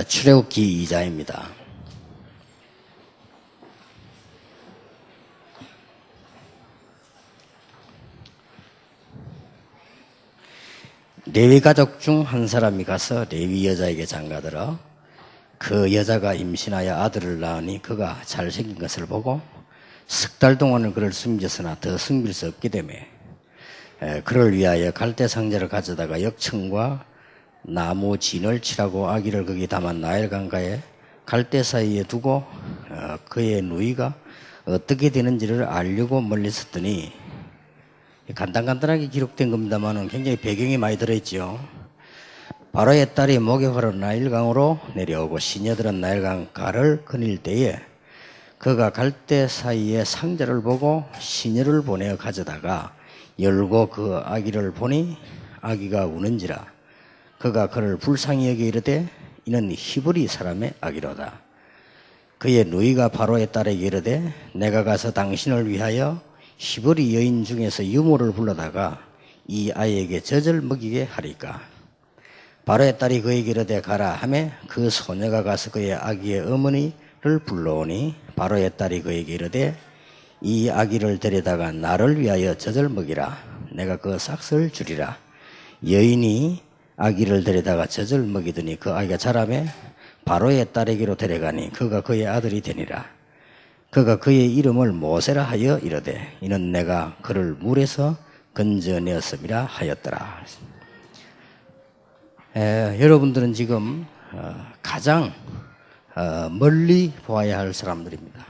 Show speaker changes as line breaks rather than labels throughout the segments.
출애굽기 2장입니다. 레위 가족 중 한 사람이 가서 레위 여자에게 장가들어 그 여자가 임신하여 아들을 낳으니 그가 잘생긴 것을 보고 석 달 동안은 그를 숨겼으나 더 숨길 수 없기 때문에 그를 위하여 갈대 상자를 가져다가 역청과 나무 진을 칠하고 아기를 거기 담아 나일 강가에 갈대 사이에 두고 그의 누이가 어떻게 되는지를 알려고 멀리 섰더니, 간단하게 기록된 겁니다만 굉장히 배경이 많이 들어있죠. 바로의 딸이 목욕하러 나일강으로 내려오고 시녀들은 나일강 가를 거닐 때에 그가 갈대 사이에 상자를 보고 시녀를 보내어 가져다가 열고 그 아기를 보니 아기가 우는지라. 그가 그를 불쌍히 여겨 이르되 이는 히브리 사람의 아기로다. 그의 누이가 바로의 딸에게 이르되 내가 가서 당신을 위하여 히브리 여인 중에서 유모를 불러다가 이 아이에게 젖을 먹이게 하리까. 바로의 딸이 그에게 이르되 가라 하매 그 소녀가 가서 그의 아기의 어머니를 불러오니 바로의 딸이 그에게 이르되 이 아기를 데려다가 나를 위하여 젖을 먹이라. 내가 그 삭슬 주리라. 여인이 아기를 데려다가 젖을 먹이더니 그 아기가 자라매 바로의 딸에게로 데려가니 그가 그의 아들이 되니라. 그가 그의 이름을 모세라 하여 이르되 이는 내가 그를 물에서 건져내었음이라 하였더라. 여러분들은 지금 가장 멀리 보아야 할 사람들입니다.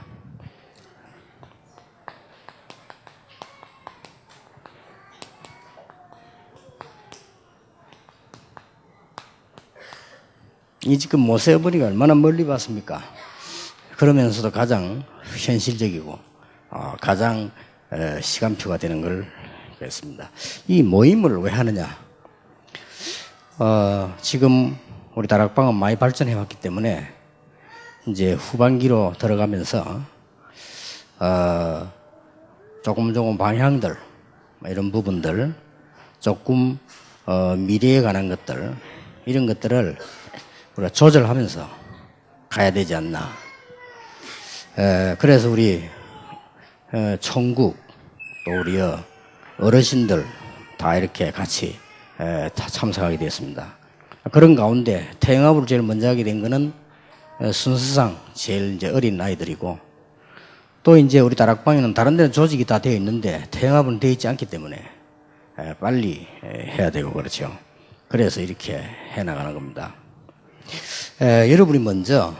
이 지금 모세 어머니가 얼마나 멀리 봤습니까? 그러면서도 가장 현실적이고 가장 시간표가 되는 걸 그랬습니다. 이 모임을 왜 하느냐? 지금 우리 다락방은 많이 발전해 왔기 때문에 이제 후반기로 들어가면서 조금 방향들, 이런 부분들, 조금 미래에 관한 것들, 이런 것들을 우리가 조절하면서 가야 되지 않나. 그래서 우리 총국 또 우리 어르신들 다 이렇게 같이 다 참석하게 되었습니다. 그런 가운데 태영합을 제일 먼저 하게 된 거는 순서상 제일 이제 어린 아이들이고, 또 이제 우리 다락방에는 다른 데는 조직이 다 되어 있는데 태영합은 되어 있지 않기 때문에 빨리 해야 되고 그렇죠. 그래서 이렇게 해 나가는 겁니다. 여러분이 먼저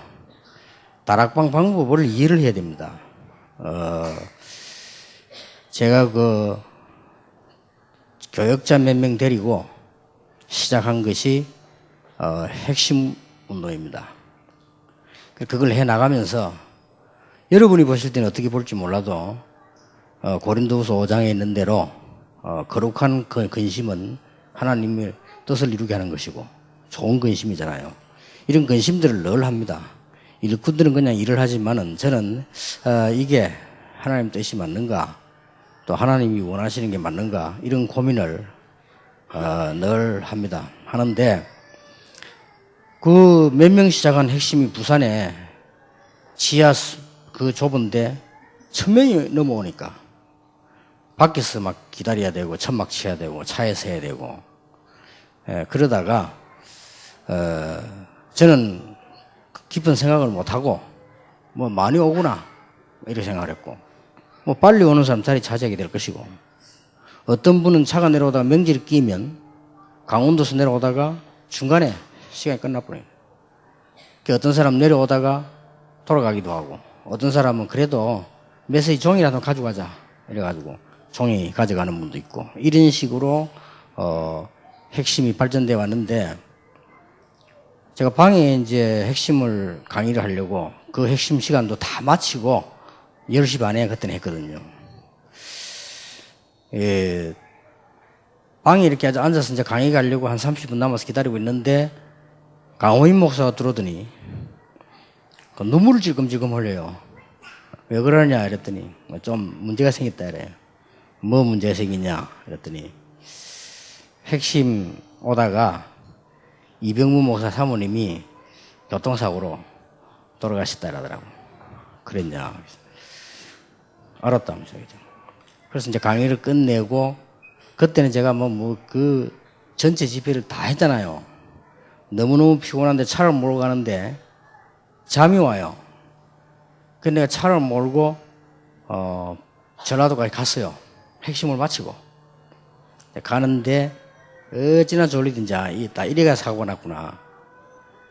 다락방 방법을 이해를 해야 됩니다. 제가 그 교역자 몇 명 데리고 시작한 것이 핵심 운동입니다. 그걸 해 나가면서 여러분이 보실 때는 어떻게 볼지 몰라도 고린도후서 5장에 있는 대로 거룩한 그 근심은 하나님의 뜻을 이루게 하는 것이고 좋은 근심이잖아요. 이런 근심들을 늘 합니다. 일꾼들은 그냥 일을 하지만은 저는 이게 하나님 뜻이 맞는가, 또 하나님이 원하시는 게 맞는가, 이런 고민을 늘 합니다. 하는데 그 몇 명 시작한 핵심이 부산에 지하 그 좁은데 1000명이 넘어오니까 밖에서 막 기다려야 되고 천막 쳐야 되고 차에서 해야 되고, 그러다가 저는 깊은 생각을 못하고 뭐 많이 오구나 이렇게 생각을 했고, 뭐 빨리 오는 사람 자리 차지하게 될 것이고, 어떤 분은 차가 내려오다가 명지를 끼면 강원도에서 내려오다가 중간에 시간이 끝나버려요. 어떤 사람 내려오다가 돌아가기도 하고, 어떤 사람은 그래도 메시지 종이라도 가져가자 이래가지고 종이 가져가는 분도 있고, 이런 식으로 핵심이 발전돼 왔는데, 제가 방에 이제 핵심을 강의를 하려고 그 핵심 시간도 다 마치고 10시 반에 그때는 했거든요. 방에 이렇게 앉아서 이제 강의 가려고 한 30분 남아서 기다리고 있는데 강호인 목사가 들어오더니 눈물을 질끔질끔 흘려요. 왜 그러냐 이랬더니 좀 문제가 생겼다 이래요. 뭐 문제가 생기냐 이랬더니 핵심 오다가 이병무 목사 사모님이 교통사고로 돌아가셨다 이러더라고. 그랬냐. 알았다면서. 그래서 이제 강의를 끝내고, 그때는 제가 그 전체 집회를 다 했잖아요. 너무너무 피곤한데 차를 몰고 가는데 잠이 와요. 그래서 내가 차를 몰고, 전라도까지 갔어요. 핵심을 마치고. 가는데, 어찌나 졸리든지, 이래가 사고가 났구나.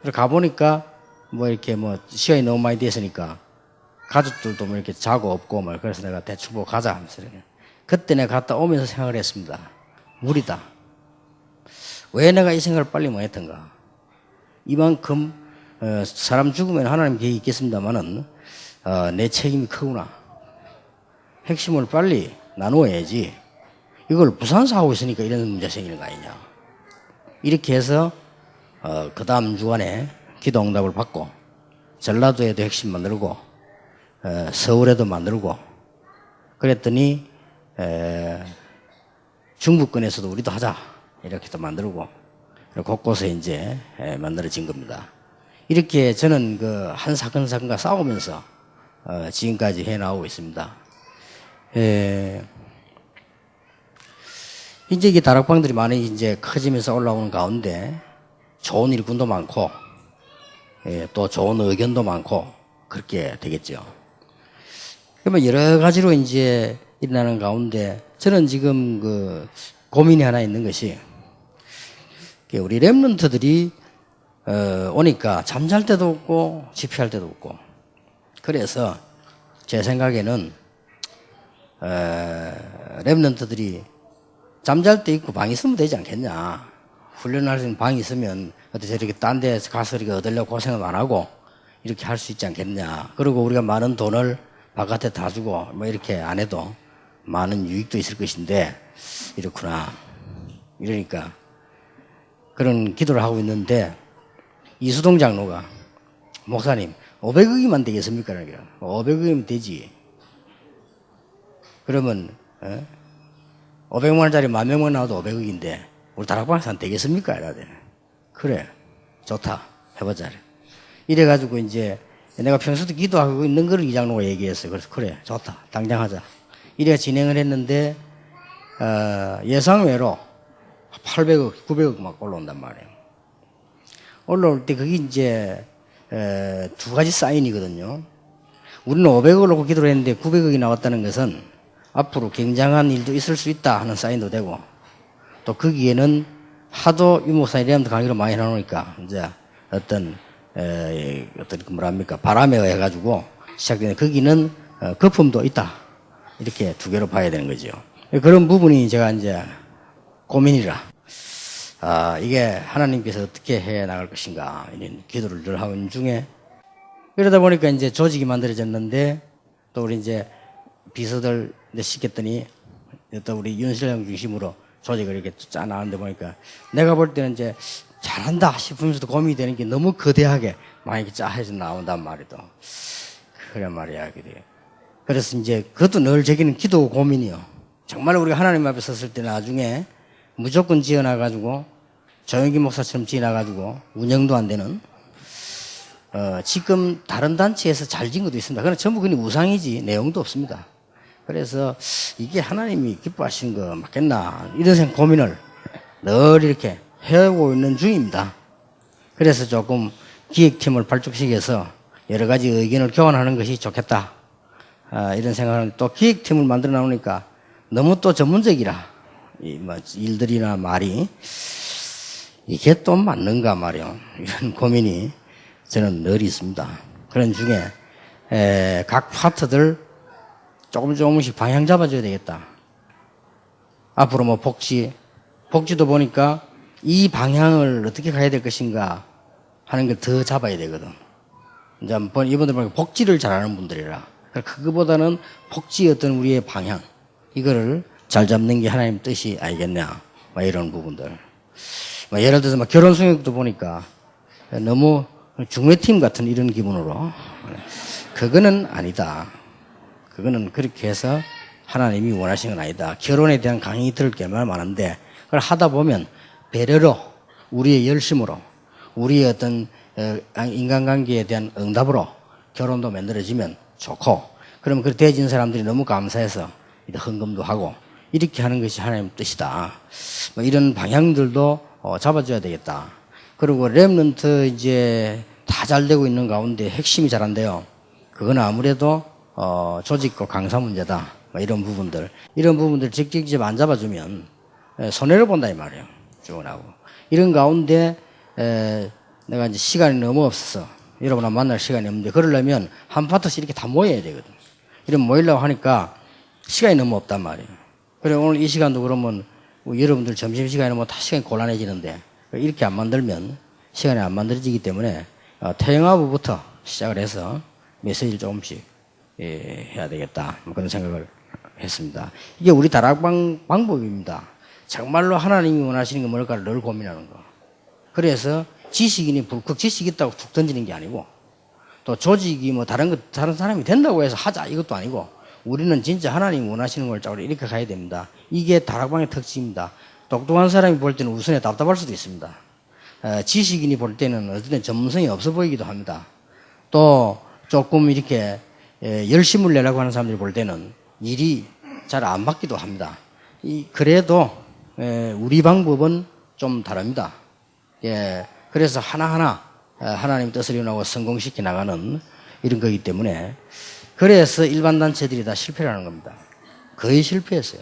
그래서 가보니까, 이렇게 시간이 너무 많이 됐으니까, 가족들도 이렇게 자고 없고, 그래서 내가 대충 보고 가자 하면서. 그때 내가 갔다 오면서 생각을 했습니다. 무리다. 왜 내가 이 생각을 빨리 못 했던가. 이만큼, 사람 죽으면 하나님 계획이 있겠습니다만은, 내 책임이 크구나. 핵심을 빨리 나누어야지. 이걸 부산서 하고 있으니까 이런 문제 생기는 거 아니냐. 이렇게 해서, 그 다음 주간에 기도 응답을 받고, 전라도에도 핵심 만들고, 서울에도 만들고, 그랬더니, 중부권에서도 우리도 하자. 이렇게 또 만들고, 곳곳에 이제, 만들어진 겁니다. 이렇게 저는 한 사건과 싸우면서, 지금까지 해 나오고 있습니다. 이제 이게 다락방들이 많이 이제 커지면서 올라오는 가운데 좋은 일꾼도 많고, 또 좋은 의견도 많고, 그렇게 되겠죠. 그러면 여러 가지로 이제 일어나는 가운데 저는 지금 고민이 하나 있는 것이, 우리 랩런트들이, 오니까 잠잘 때도 없고, 집회할 때도 없고, 그래서 제 생각에는, 랩런트들이 잠잘 때 있고 방이 있으면 되지 않겠냐. 훈련할 수 있는 방이 있으면 어떻게 저렇게 딴 데 가서 이렇게 얻으려고 고생을 안 하고 이렇게 할 수 있지 않겠냐. 그리고 우리가 많은 돈을 바깥에 다 주고 이렇게 안 해도 많은 유익도 있을 것인데 이렇구나. 이러니까 그런 기도를 하고 있는데 이수동 장로가 목사님 500억이면 되겠습니까? 500억이면 되지. 그러면 500만 원짜리 10,000명만 나와도 500억인데 우리 다락방에서 되겠습니까? 이러대. 그래 좋다 해보자. 이래가지고 이제 내가 평소도 기도하고 있는 걸 이 장로가 얘기했어요. 그래서 그래 좋다 당장 하자. 이래 진행을 했는데 예상외로 800억 900억 막 올라온단 말이에요. 올라올 때 그게 이제 두 가지 사인이거든요. 우리는 500억을 놓고 기도를 했는데 900억이 나왔다는 것은 앞으로 굉장한 일도 있을 수 있다 하는 사인도 되고, 또 거기에는 하도 유목사님 이름도 강의를 많이 해놓으니까 이제 어떤 바람에 의해 가지고 시작되는 거기는 거품도 있다. 이렇게 두 개로 봐야 되는 거죠. 그런 부분이 제가 이제 고민이라, 이게 하나님께서 어떻게 해 나갈 것인가 이런 기도를 늘 하고 있는 중에, 그러다 보니까 이제 조직이 만들어졌는데 또 우리 이제 비서들 시켰더니 또 우리 윤실 형 중심으로 조직을 이렇게 짜 나가는데 보니까 내가 볼 때는 이제 잘한다 싶으면서도 고민이 되는 게 너무 거대하게 막 이렇게 짜 해서 나온단 말이죠. 그래 말이야. 그래서 이제 그것도 늘 제기는 기도 고민이요. 정말 우리가 하나님 앞에 섰을 때 나중에 무조건 지어놔가지고 조영기 목사처럼 지어놔가지고 운영도 안 되는, 지금 다른 단체에서 잘 지은 것도 있습니다. 그러나 전부 그냥 우상이지 내용도 없습니다. 그래서 이게 하나님이 기뻐하시는 거 맞겠나 이런 고민을 늘 이렇게 해오고 있는 중입니다. 그래서 조금 기획팀을 발족시켜서 여러 가지 의견을 교환하는 것이 좋겠다, 이런 생각을. 또 기획팀을 만들어 나오니까 너무 또 전문적이라 일들이나 말이 이게 또 맞는가 말이요. 이런 고민이 저는 늘 있습니다. 그런 중에 각 파트들 조금씩 방향 잡아줘야 되겠다. 앞으로 복지도 보니까 이 방향을 어떻게 가야 될 것인가 하는 걸 더 잡아야 되거든. 이제 이분들 보니까 복지를 잘하는 분들이라. 그거보다는 복지의 어떤 우리의 방향, 이거를 잘 잡는 게 하나님 뜻이 아니겠냐. 이런 부분들. 예를 들어서 결혼 성역도 보니까 너무 중매팀 같은 이런 기분으로. 그거는 아니다. 그거는 그렇게 해서 하나님이 원하시는 건 아니다. 결혼에 대한 강의 들을 게 얼마나 많은데, 그걸 하다 보면 배려로, 우리의 열심으로, 우리의 어떤 인간관계에 대한 응답으로 결혼도 만들어지면 좋고, 그러면 그 대진 사람들이 너무 감사해서 헌금도 하고 이렇게 하는 것이 하나님의 뜻이다. 뭐 이런 방향들도 잡아줘야 되겠다. 그리고 렘넌트 이제 다 잘 되고 있는 가운데 핵심이 잘 안 돼요. 그건 아무래도 조직과 강사 문제다. 뭐 이런 부분들 직접 안 잡아주면 손해를 본다 이 말이에요. 주원하고 이런 가운데 내가 이제 시간이 너무 없어서 여러분하고 만날 시간이 없는데, 그러려면 한 파트씩 이렇게 다 모여야 되거든. 이런 모이려고 하니까 시간이 너무 없단 말이에요. 그래 오늘 이 시간도 그러면 여러분들 점심시간에 뭐 다 시간이 곤란해지는데, 이렇게 안 만들면 시간이 안 만들어지기 때문에 태영아부부터 시작을 해서 메시지를 조금씩 해야 되겠다, 뭐 그런 생각을 했습니다. 이게 우리 다락방 방법입니다. 정말로 하나님이 원하시는 게 뭘까를 늘 고민하는 거. 그래서 지식인이 불컥 지식 있다고 툭 던지는 게 아니고, 또 조직이 뭐 다른 사람이 된다고 해서 하자 이것도 아니고, 우리는 진짜 하나님이 원하시는 걸 짜고 이렇게 가야 됩니다. 이게 다락방의 특징입니다. 똑똑한 사람이 볼 때는 우선에 답답할 수도 있습니다. 지식인이 볼 때는 어떤 때 전문성이 없어 보이기도 합니다. 또 조금 이렇게 열심을 내라고 하는 사람들이 볼 때는 일이 잘 안 받기도 합니다. 그래도 우리 방법은 좀 다릅니다. 그래서 하나하나 하나님 뜻을 이루고 성공시켜 나가는 이런 거기 때문에, 그래서 일반 단체들이 다 실패를 하는 겁니다. 거의 실패했어요.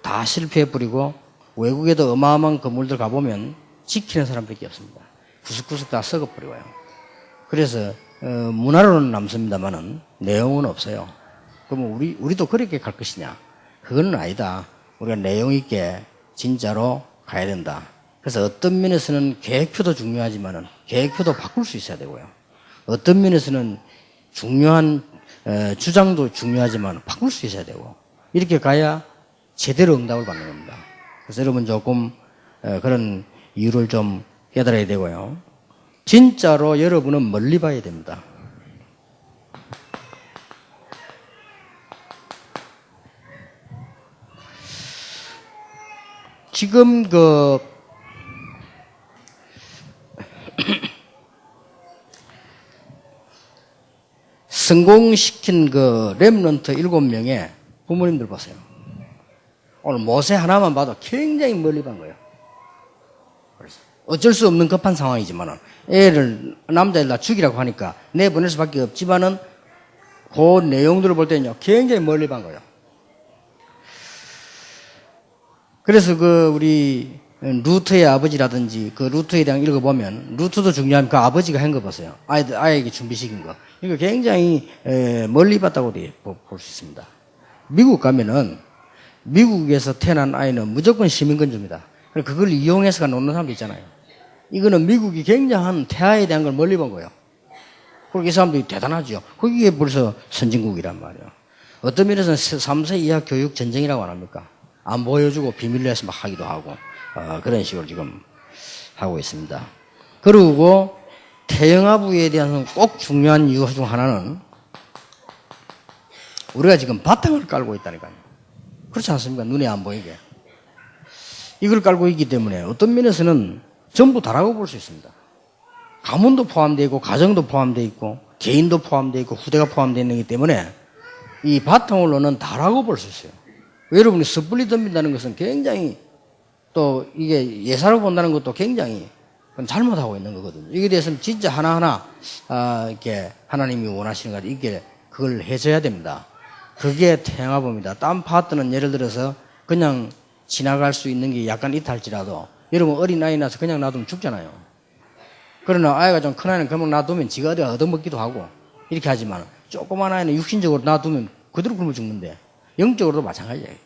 다 실패해버리고, 외국에도 어마어마한 건물들 가보면 지키는 사람밖에 없습니다. 구석구석 다 썩어버리고요. 그래서 문화로는 남습니다만은 내용은 없어요. 그러면 우리도 그렇게 갈 것이냐? 그건 아니다. 우리가 내용 있게 진짜로 가야 된다. 그래서 어떤 면에서는 계획표도 중요하지만은 계획표도 바꿀 수 있어야 되고요. 어떤 면에서는 중요한 주장도 중요하지만 바꿀 수 있어야 되고, 이렇게 가야 제대로 응답을 받는 겁니다. 그래서 여러분 조금 그런 이유를 좀 깨달아야 되고요. 진짜로 여러분은 멀리 봐야 됩니다. 지금 성공시킨 렘넌트 7명의 부모님들 보세요. 오늘 모세 하나만 봐도 굉장히 멀리 본 거예요. 어쩔 수 없는 급한 상황이지만은, 애를 남자애들 다 죽이라고 하니까 내보낼 수밖에 없지만은, 그 내용들을 볼 때는요 굉장히 멀리 본 거예요. 그래서 우리 루트의 아버지라든지 루트에 대한 읽어보면, 루트도 중요하면 그 아버지가 한 거 보세요. 아이에게 준비시킨 거. 이거 굉장히 멀리 봤다고 볼 수 있습니다. 미국 가면은 미국에서 태어난 아이는 무조건 시민권주입니다. 그걸 이용해서 놓는 사람도 있잖아요. 이거는 미국이 굉장한 태아에 대한 걸 멀리 본 거예요. 그리고 이 사람들이 대단하죠. 거기에 벌써 선진국이란 말이에요. 어떤 면에서는 3세 이하 교육 전쟁이라고 안 합니까? 안 보여주고 비밀로 해서 막 하기도 하고, 그런 식으로 지금 하고 있습니다. 그리고 태영아부에 대한 꼭 중요한 이유 중 하나는, 우리가 지금 바탕을 깔고 있다니까요. 그렇지 않습니까? 눈에 안 보이게. 이걸 깔고 있기 때문에 어떤 면에서는 전부 다라고 볼 수 있습니다. 가문도 포함되어 있고, 가정도 포함되어 있고, 개인도 포함되어 있고, 후대가 포함되어 있기 때문에 이 바탕으로는 다라고 볼 수 있어요. 여러분이 섣불리 덤빈다는 것은 굉장히, 또 이게 예사로 본다는 것도 굉장히 잘못하고 있는 거거든요. 이게 대해서는 진짜 하나하나 이렇게 하나님이 원하시는 것, 이게 그걸 해줘야 됩니다. 그게 태영아부입니다. 딴 파트는 예를 들어서 그냥 지나갈 수 있는 게 약간 있할지라도, 여러분 어린 아이 나서 그냥 놔두면 죽잖아요. 그러나 아이가 좀 큰 아이는 그냥 놔두면 지가 어디 얻어먹기도 하고 이렇게 하지만, 조그만 아이는 육신적으로 놔두면 그대로 굶어 죽는데 영적으로도 마찬가지예요.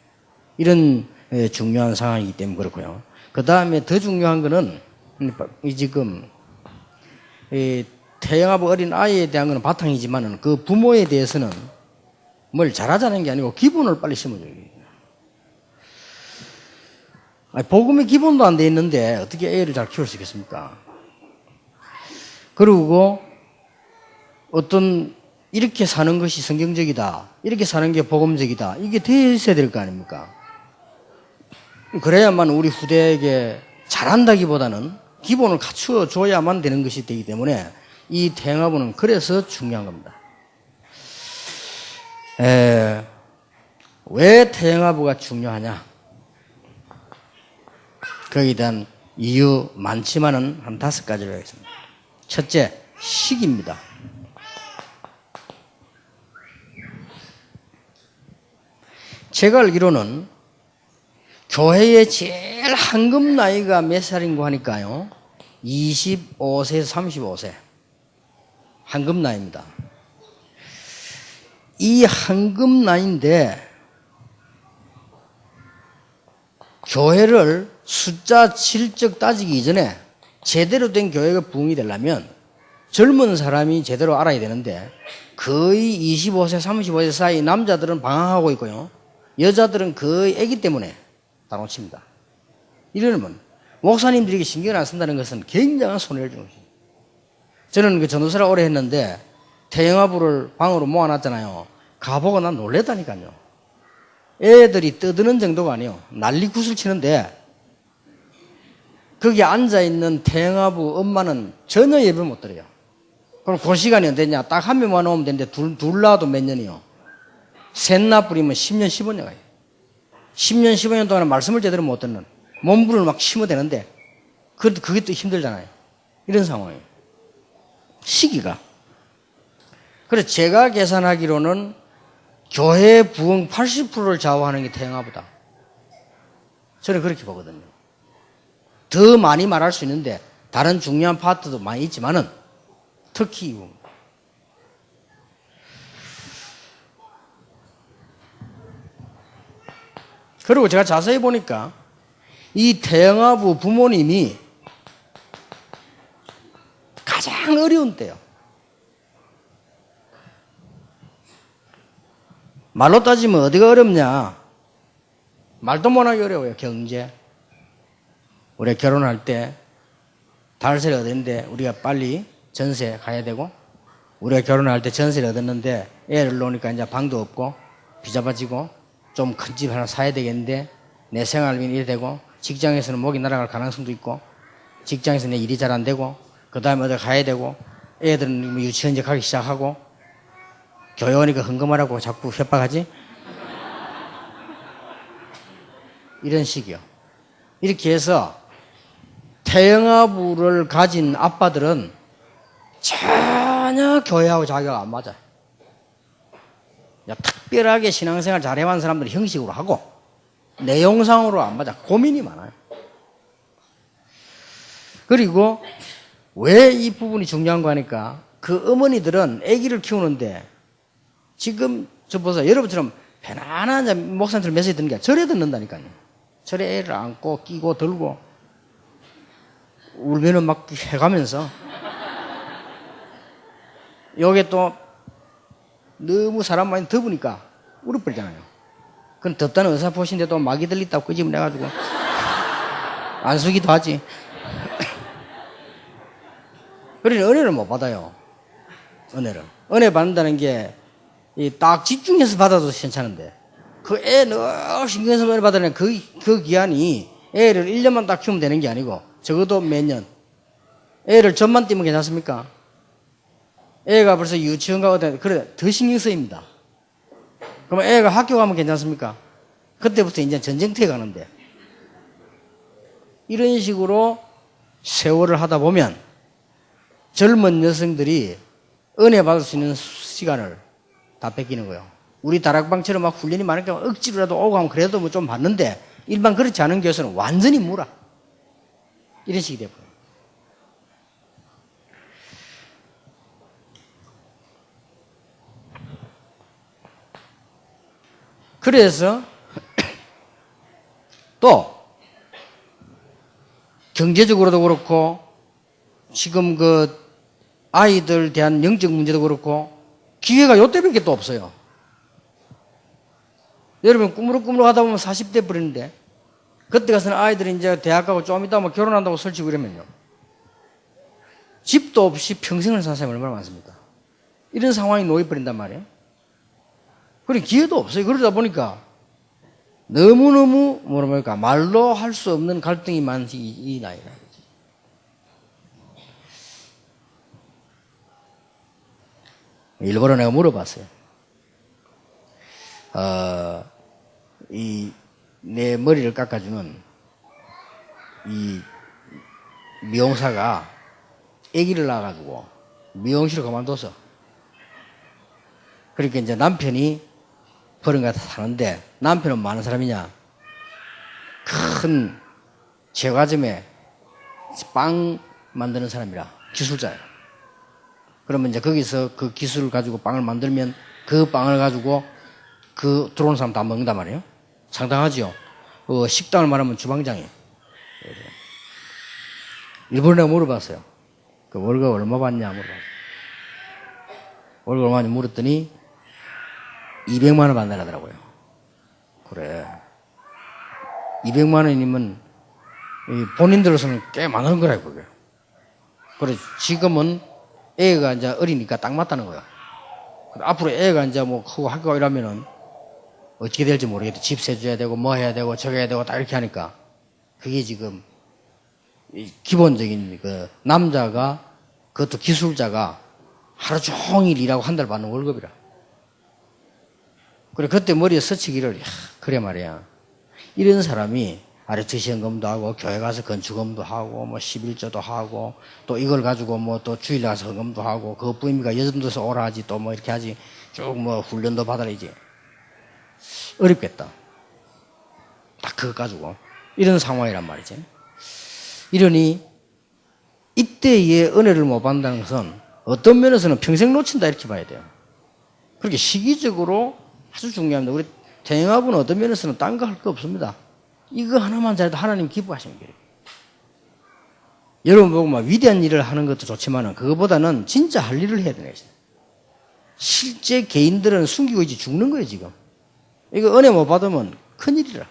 이런 중요한 상황이기 때문에 그렇고요. 그 다음에 더 중요한 거는, 지금 태영아부 어린 아이에 대한 거는 바탕이지만은, 그 부모에 대해서는 뭘 잘하자는 게 아니고 기본을 빨리 심어줘요. 복음의 기본도 안 돼 있는데 어떻게 애를 잘 키울 수 있겠습니까? 그리고 이렇게 사는 것이 성경적이다, 이렇게 사는 게 복음적이다, 이게 돼 있어야 될 거 아닙니까? 그래야만 우리 후대에게 잘한다기보다는 기본을 갖추어 줘야만 되는 것이 되기 때문에 이 태영아부는 그래서 중요한 겁니다. 왜 태영아부가 중요하냐? 거기에 대한 이유 많지만은 한 5가지로 하겠습니다. 첫째, 시기입니다. 제가 알기로는 교회의 제일 황금 나이가 몇 살인고 하니까요. 25세에서 35세. 황금 나이입니다. 이 황금 나이인데 교회를 숫자 질적 따지기 이전에 제대로 된 교회가 부흥이 되려면 젊은 사람이 제대로 알아야 되는데 거의 25세, 35세 사이 남자들은 방황하고 있고요. 여자들은 거의 애기 때문에 다 놓칩니다. 이러면 목사님들에게 신경을 안 쓴다는 것은 굉장한 손해를 주는 것입니다. 저는 그 전도사를 오래 했는데 태영아부를 방으로 모아놨잖아요. 가보고 난 놀랬다니까요. 애들이 떠드는 정도가 아니에요. 난리 굿을 치는데 거기 앉아있는 태영아부 엄마는 전혀 예배를 못 드려요. 그럼 그 시간이 언제냐? 딱 한 명만 오면 되는데 둘 낳아도 몇 년이요? 셋나 뿌리면 10년, 15년 가요. 10년, 15년 동안 말씀을 제대로 못 듣는 몸부를 막 심어대는데 그게 또 힘들잖아요. 이런 상황이에요. 시기가. 그래서 제가 계산하기로는 교회 부흥 80%를 좌우하는 게 태영아부다. 저는 그렇게 보거든요. 더 많이 말할 수 있는데 다른 중요한 파트도 많이 있지만은 특히 이유입니다. 그리고 제가 자세히 보니까 이 태영아부 부모님이 가장 어려운 때요. 말로 따지면 어디가 어렵냐? 말도 못하기 어려워요. 경제. 우리가 결혼할 때 달세를 얻었는데 우리가 빨리 전세 가야 되고, 우리가 결혼할 때 전세를 얻었는데 애를 놓으니까 이제 방도 없고 비잡아지고 좀 큰 집 하나 사야 되겠는데 내 생활비는 이래 되고, 직장에서는 목이 날아갈 가능성도 있고, 직장에서 내 일이 잘 안 되고, 그 다음에 어디 가야 되고, 애들은 유치원 이제 가기 시작하고, 교회 오니까 헌금하라고 자꾸 협박하지? 이런 식이요. 이렇게 해서 태영아부를 가진 아빠들은 전혀 교회하고 자기가 안 맞아요. 특별하게 신앙생활 잘 해온 사람들은 형식으로 하고 내용상으로 안 맞아. 고민이 많아요. 그리고 왜 이 부분이 중요한 거 하니까 그 어머니들은 아기를 키우는데 지금 저 보세요. 여러분처럼 편안한 목사님들 메시지 듣는 게 아니라 절에 듣는다니까요. 절에 애를 안고 끼고 들고 울면은 막 해가면서 요게 또 너무 사람 많이 더우니까 울어버리잖아요. 그럼 덥다는 의사포신데도 막이 들렸다고 끄집어내가지고 안수기도 하지. 그러니 은혜를 못 받아요. 은혜 받는다는 게 딱 집중해서 받아도 괜찮은데 그 애 늘 신경 써서 은혜 받으려면 그 기한이 애를 1년만 딱 키우면 되는 게 아니고 적어도 몇 년. 애를 전만 띄면 괜찮습니까? 애가 벌써 유치원 가거든. 그래, 더 신경 쓰입니다. 그러면 애가 학교 가면 괜찮습니까? 그때부터 이제 전쟁터에 가는데. 이런 식으로 세월을 하다 보면 젊은 여성들이 은혜 받을 수 있는 시간을 다 뺏기는 거예요. 우리 다락방처럼 막 훈련이 많으니까 억지로라도 오고 하면 그래도 뭐 좀 받는데 일반 그렇지 않은 교회에서는 완전히 무라. 이런 식이 돼버려요. 그래서 또 경제적으로도 그렇고 지금 그 아이들 대한 영적 문제도 그렇고 기회가 요때밖에 또 없어요. 여러분 꾸무룩꾸무룩 하다 보면 40대 버리는데 그때 가서는 아이들이 이제 대학 가고 좀 이따 뭐 결혼한다고 설치고 이러면요. 집도 없이 평생을 사는 사람이 얼마나 많습니까? 이런 상황이 놓여버린단 말이에요. 그리고 기회도 없어요. 그러다 보니까 너무너무 말로 할 수 없는 갈등이 많지 이 나이가. 일부러 내가 물어봤어요. 내 머리를 깎아주는 이 미용사가 아기를 낳아가지고 미용실을 그만뒀어. 그러니까 이제 남편이 버른가 사는데, 남편은 많은 사람이냐? 큰 제과점에 빵 만드는 사람이라 기술자예요. 그러면 이제 거기서 그 기술을 가지고 빵을 만들면 그 빵을 가지고 그 들어오는 사람 다 먹는단 말이에요. 상당하지요. 식당을 말하면 주방장이에요. 일부러 내가 물어봤어요. 그 월급 얼마 받냐 물어봤어요. 월급 얼마냐 물었더니 200만 원 받는다더라고요. 그래. 200만 원이면 본인들로서는 꽤 많은 거라고 그게. 그래 지금은 애가 이제 어리니까 딱 맞다는 거야. 앞으로 애가 이제 뭐 크고 학교 이러면은 어떻게 될지 모르겠다. 집 세줘야 되고 뭐 해야 되고 저거 해야 되고 딱 이렇게 하니까 그게 지금 기본적인 그 남자가 그것도 기술자가 하루 종일 일하고 한 달 받는 월급이라. 그래 그때 머리에 스치기를 그래 말이야. 이런 사람이 아래트 시험금도 하고 교회 가서 건축금도 하고 뭐 11조도 하고 또 이걸 가지고 뭐 또 주일 가서 헌금도 하고 그것뿐입니까? 여정도서 오라 하지 또 뭐 이렇게 하지 쭉 뭐 훈련도 받아야지. 어렵겠다. 딱 그거 가지고 이런 상황이란 말이지. 이러니 이때의 은혜를 못 받는다는 것은 어떤 면에서는 평생 놓친다 이렇게 봐야 돼요. 그렇게 시기적으로 아주 중요합니다. 우리 대행합은 어떤 면에서는 딴 거 할 거 없습니다. 이거 하나만 잘해도 하나님 기뻐하시는 거예요. 여러분 보고 막 위대한 일을 하는 것도 좋지만 그거보다는 진짜 할 일을 해야 되는 거예요. 실제 개인들은 숨기고 있지 죽는 거예요 지금. 이거 은혜 못 받으면 큰일이라.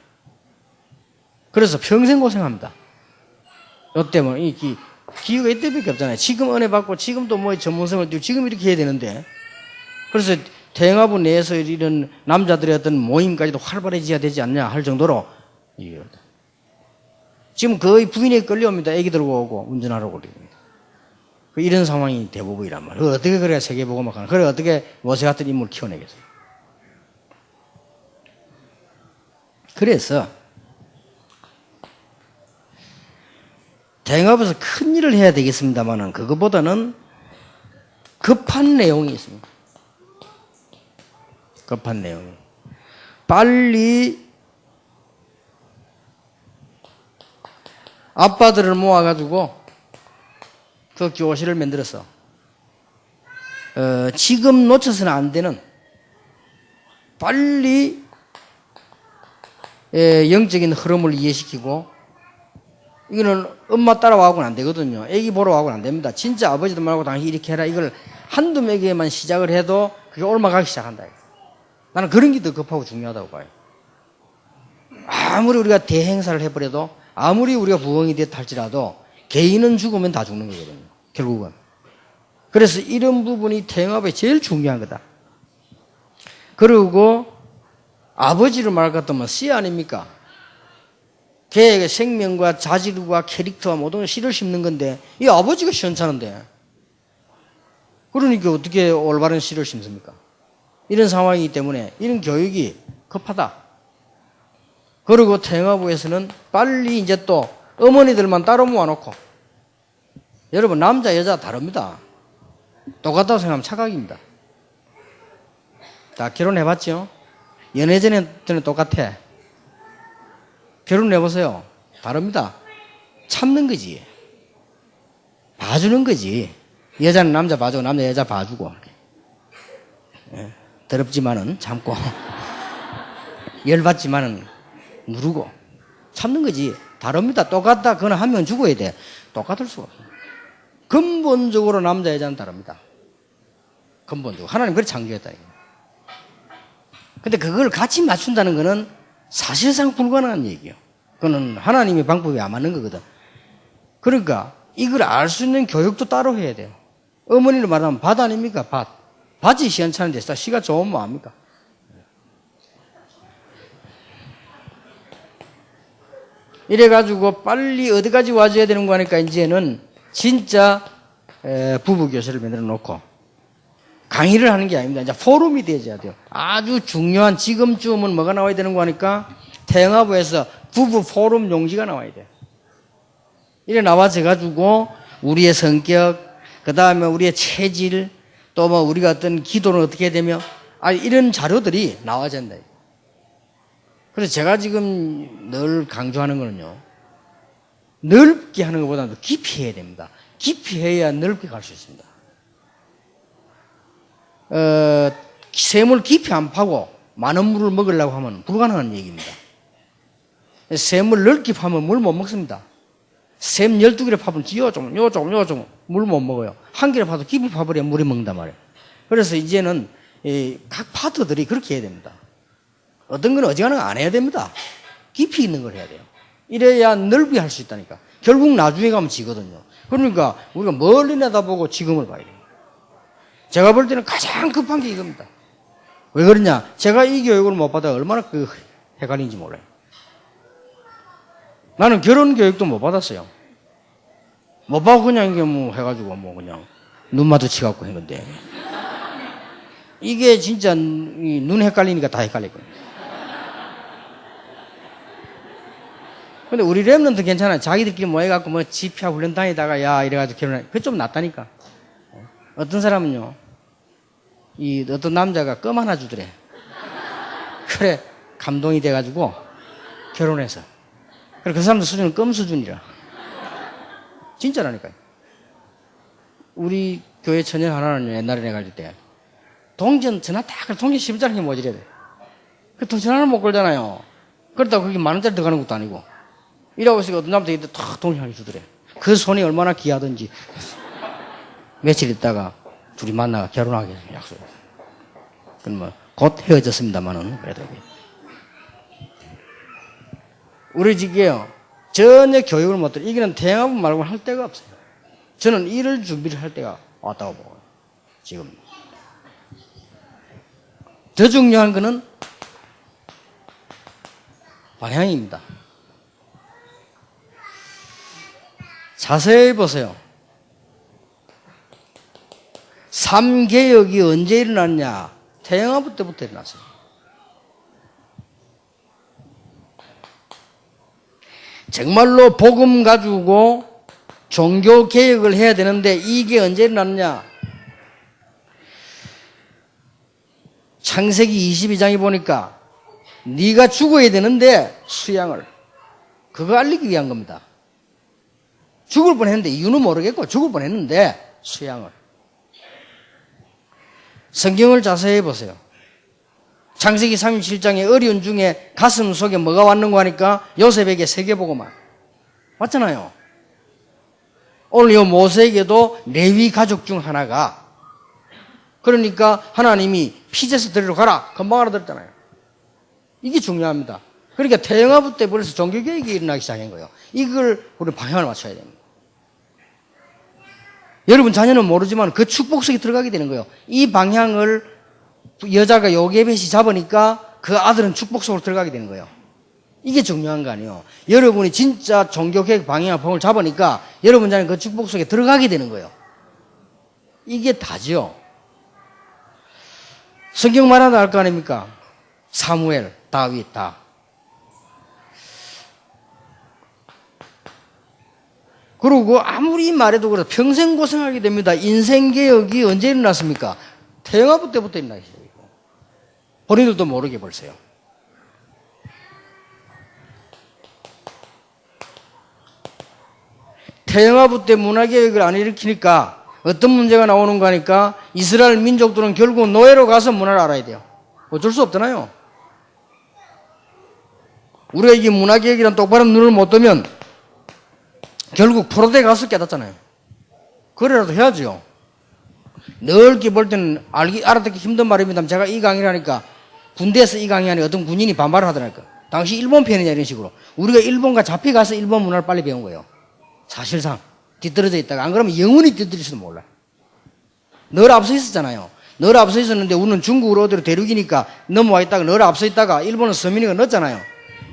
그래서 평생 고생합니다. 요 때문에 이 기회가 이때밖에 없잖아요. 지금 은혜 받고 지금 또 뭐 전문성을 띄고 지금 이렇게 해야 되는데, 그래서 대행하부 내에서 이런 남자들의 어떤 모임까지도 활발해져야 되지 않냐 할 정도로 지금 거의 부인에게 끌려옵니다. 애기 들고 오고 운전하라고 그럽니다. 이런 상황이 대부분이란 말이에요. 어떻게 그래야 세계보고막 하나. 그래 어떻게 모세 같은 인물을 키워내겠어요. 그래서 대행합에서 큰 일을 해야 되겠습니다만은 그것보다는 급한 내용이 있습니다. 급한 내용이. 빨리 아빠들을 모아가지고 그 교실을 만들어서 지금 놓쳐서는 안 되는 빨리 영적인 흐름을 이해시키고, 이거는 엄마 따라와고는 안 되거든요. 애기 보러 와고는 안 됩니다. 진짜 아버지도 말고 당신 이렇게 해라. 이걸 한두 명에게만 시작을 해도 그게 옮아가기 시작한다. 나는 그런 게 더 급하고 중요하다고 봐요. 아무리 우리가 대행사를 해버려도, 아무리 우리가 부흥이 됐다 할지라도 개인은 죽으면 다 죽는 거거든요. 결국은. 그래서 이런 부분이 대행합에 제일 중요한 거다. 그리고 아버지를 말할 것 같으면 씨 아닙니까? 걔의 생명과 자질과 캐릭터와 모든 걸 씨를 심는 건데 이 아버지가 시원찮은데, 그러니까 어떻게 올바른 씨를 심습니까? 이런 상황이기 때문에 이런 교육이 급하다. 그리고 대행하부에서는 빨리 이제 또 어머니들만 따로 모아놓고, 여러분 남자 여자 다릅니다. 똑같다고 생각하면 착각입니다. 다 결혼해봤죠? 연애 전에는 똑같아. 결혼해보세요. 다릅니다. 참는 거지. 봐주는 거지. 여자는 남자 봐주고 남자 여자 봐주고. 더럽지만은 참고 열받지만은 누르고 참는 거지. 다릅니다. 똑같다. 그건 한 명 죽어야 돼. 똑같을 수가 없어. 근본적으로 남자 여자는 다릅니다. 근본적으로 하나님 그렇게 창조했다. 근데 그걸 같이 맞춘다는 거는 사실상 불가능한 얘기예요. 그거는 하나님의 방법이 안 맞는 거거든. 그러니까 이걸 알 수 있는 교육도 따로 해야 돼요. 어머니를 말하면 밭 아닙니까? 밭. 밭이 시원찮은데 씨가 좋으면 뭐합니까? 이래가지고 빨리 어디까지 와줘야 되는 거 하니까 이제는 진짜 부부교실을 만들어 놓고 강의를 하는 게 아닙니다. 이제 포럼이 되어야 돼요. 아주 중요한 지금쯤은 뭐가 나와야 되는 거 하니까 태영아부에서 부부 포럼 용지가 나와야 돼요. 이래 나와져 가지고 우리의 성격, 그 다음에 우리의 체질, 또 뭐 우리가 어떤 기도는 어떻게 해야 되며, 이런 자료들이 나와야 된다. 그래서 제가 지금 늘 강조하는 거는요, 넓게 하는 것보다는 깊이 해야 됩니다. 깊이 해야 넓게 갈 수 있습니다. 샘을 깊이 안 파고 많은 물을 먹으려고 하면 불가능한 얘기입니다. 샘을 넓게 파면 물 못 먹습니다. 샘 12개를 파면 요조금 물 못 먹어요. 한 개를 파도 깊이 파버려야 물이 먹는단 말이에요. 그래서 이제는 각 파트들이 그렇게 해야 됩니다. 어떤 건 어지간하면 안 해야 됩니다. 깊이 있는 걸 해야 돼요. 이래야 넓게 할 수 있다니까. 결국 나중에 가면 지거든요. 그러니까 우리가 멀리 내다보고 지금을 봐야 돼요. 제가 볼 때는 가장 급한 게 이겁니다. 왜 그러냐? 제가 이 교육을 못 받아 얼마나 헷갈린지 몰라요. 나는 결혼 교육도 못 받았어요. 못 받고 그냥 이게 뭐 해가지고 뭐 그냥 눈 마주치갖고 했는데. 이게 진짜 눈 헷갈리니까 다 헷갈리거든요. 근데 우리 랩런트 괜찮아요. 자기들끼리 모여갖고 뭐 집회 훈련 다니다가 야 이래가지고 결혼해. 그게 좀 낫다니까. 어떤 사람은요, 어떤 남자가 껌 하나 주더래. 그래, 감동이 돼가지고 결혼해서. 그래, 그 사람들 수준은 껌 수준이라. 진짜라니까요. 우리 교회 처녀 하나는 옛날에 내가 갈 때, 동전 전화 딱, 동전 10원짜리 모지래야 돼. 그 돈 전화를 못 걸잖아요. 그렇다고 거기 10,000원짜리 들어가는 것도 아니고. 이러고 있으니까 어떤 남자가 탁 동전 하나 주더래. 그 손이 얼마나 귀하던지. 며칠 있다가 둘이 만나가 결혼하게 약속했어요. 그럼 뭐, 곧 헤어졌습니다만은, 그래도. 우리 집이에요. 전혀 교육을 못 들어. 이게는 태영아부 말고는 할 데가 없어요. 저는 일을 준비를 할 때가 왔다고 보고요. 지금. 더 중요한 거는 방향입니다. 자세히 보세요. 3개혁이 언제 일어났냐? 태영아부 때부터 일어났어요. 정말로 복음 가지고 종교 개혁을 해야 되는데 이게 언제 일어났냐? 창세기 22장에 보니까 네가 죽어야 되는데 수양을, 그거 알리기 위한 겁니다. 죽을 뻔했는데 이유는 모르겠고 죽을 뻔했는데 수양을. 성경을 자세히 보세요. 창세기 37장의 어려운 중에 가슴 속에 뭐가 왔는가 하니까 요셉에게 세계보고만 맞잖아요. 오늘 이 모세에게도 레위 가족 중 하나가, 그러니까 하나님이 피제서 데리러 가라 금방 알아들었잖아요. 이게 중요합니다. 그러니까 태영아부 때 벌써 종교개혁이 일어나기 시작한 거예요. 이걸 우리 방향을 맞춰야 됩니다. 여러분 자녀는 모르지만 그 축복석에 들어가게 되는 거예요. 이 방향을 여자가 요게벳이 잡으니까 그 아들은 축복속으로 들어가게 되는 거예요. 이게 중요한 거 아니에요. 여러분이 진짜 종교개혁 방향과 봉을 잡으니까 여러분 자녀는 그 축복속에 들어가게 되는 거예요. 이게 다죠. 성경 말하다 알 거 아닙니까? 사무엘, 다윗 다. 그리고 아무리 말해도 그래도 평생 고생하게 됩니다. 인생개혁이 언제 일어났습니까? 태영아부 때부터 일어나기 시작이고. 본인들도 모르게 벌써요. 태영아부 때 문화개혁을 안 일으키니까 어떤 문제가 나오는가 하니까 이스라엘 민족들은 결국 노예로 가서 문화를 알아야 돼요. 어쩔 수 없잖아요. 우리가 이게 문화개혁이란 똑바른 눈을 못 뜨면 결국 포로대 가서 깨닫잖아요. 그래라도 해야죠. 넓게 볼 때는 알아듣기 힘든 말입니다. 제가 이 강의를 하니까 군대에서 이 강의하니까 어떤 군인이 반발을 하더라니까. 당시 일본 편이냐 이런 식으로. 우리가 일본과 잡혀가서 일본 문화를 빨리 배운 거예요. 사실상 뒤떨어져 있다가 안 그러면 영원히 뒤떨어질지도 몰라. 늘 앞서 있었잖아요. 늘 앞서 있었는데 우리는 중국으로 어디로 대륙이니까 넘어와 있다가 늘 앞서 있다가 일본은 서민이가 늦잖아요.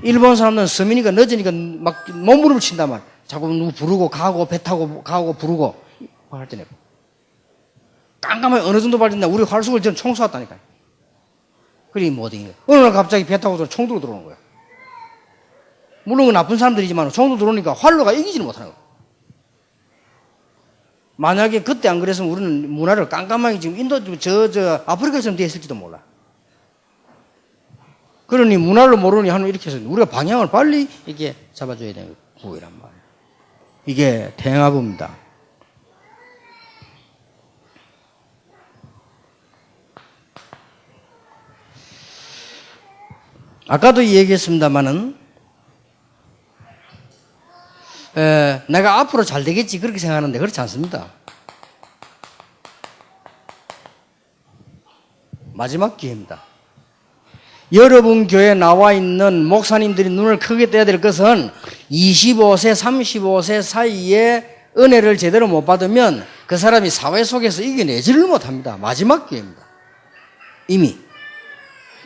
일본 사람들은 서민이가 늦으니까 막 몸부림을 친단 말이에요. 자꾸 누구 부르고 가고 배 타고 가고 부르고 할 때는 깜깜하게 어느 정도 발진다. 우리 활수를 전 총 쏘았다니까요. 그리 못 이긴 거예요. 어느 날 갑자기 배 타고 총 들고 들어오는 거예요. 물론 그 나쁜 사람들이지만 총도 들어오니까 활로가 이기지를 못하는 거예요. 만약에 그때 안 그랬으면 우리는 문화를 깜깜하게 지금 인도, 아프리카처럼 되어 있을지도 몰라. 그러니 문화를 모르니 하는 이렇게 해서 우리가 방향을 빨리 이렇게 잡아줘야 되는 구호이란 말이에요. 이게 태행하부입니다. 아까도 얘기했습니다마는 내가 앞으로 잘 되겠지 그렇게 생각하는데 그렇지 않습니다. 마지막 기회입니다. 여러분 교회에 나와 있는 목사님들이 눈을 크게 떠야 될 것은 25세, 35세 사이에 은혜를 제대로 못 받으면 그 사람이 사회 속에서 이겨내지를 못합니다. 마지막 기회입니다. 이미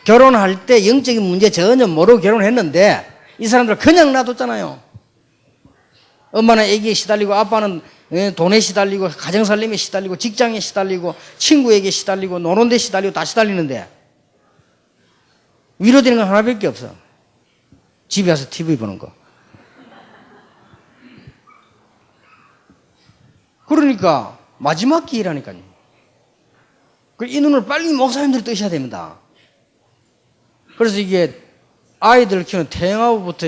결혼할 때 영적인 문제 전혀 모르고 결혼했는데 이 사람들 그냥 놔뒀잖아요. 엄마는 애기에 시달리고 아빠는 돈에 시달리고 가정살림에 시달리고 직장에 시달리고 친구에게 시달리고 노는 데 시달리고 다 시달리는데 위로되는 건 하나밖에 없어. 집에 와서 TV 보는 거. 그러니까 마지막 기회라니까요. 이 눈을 빨리 목사님들이 뜨셔야 됩니다. 그래서 이게 아이들 키우는 태영하고부터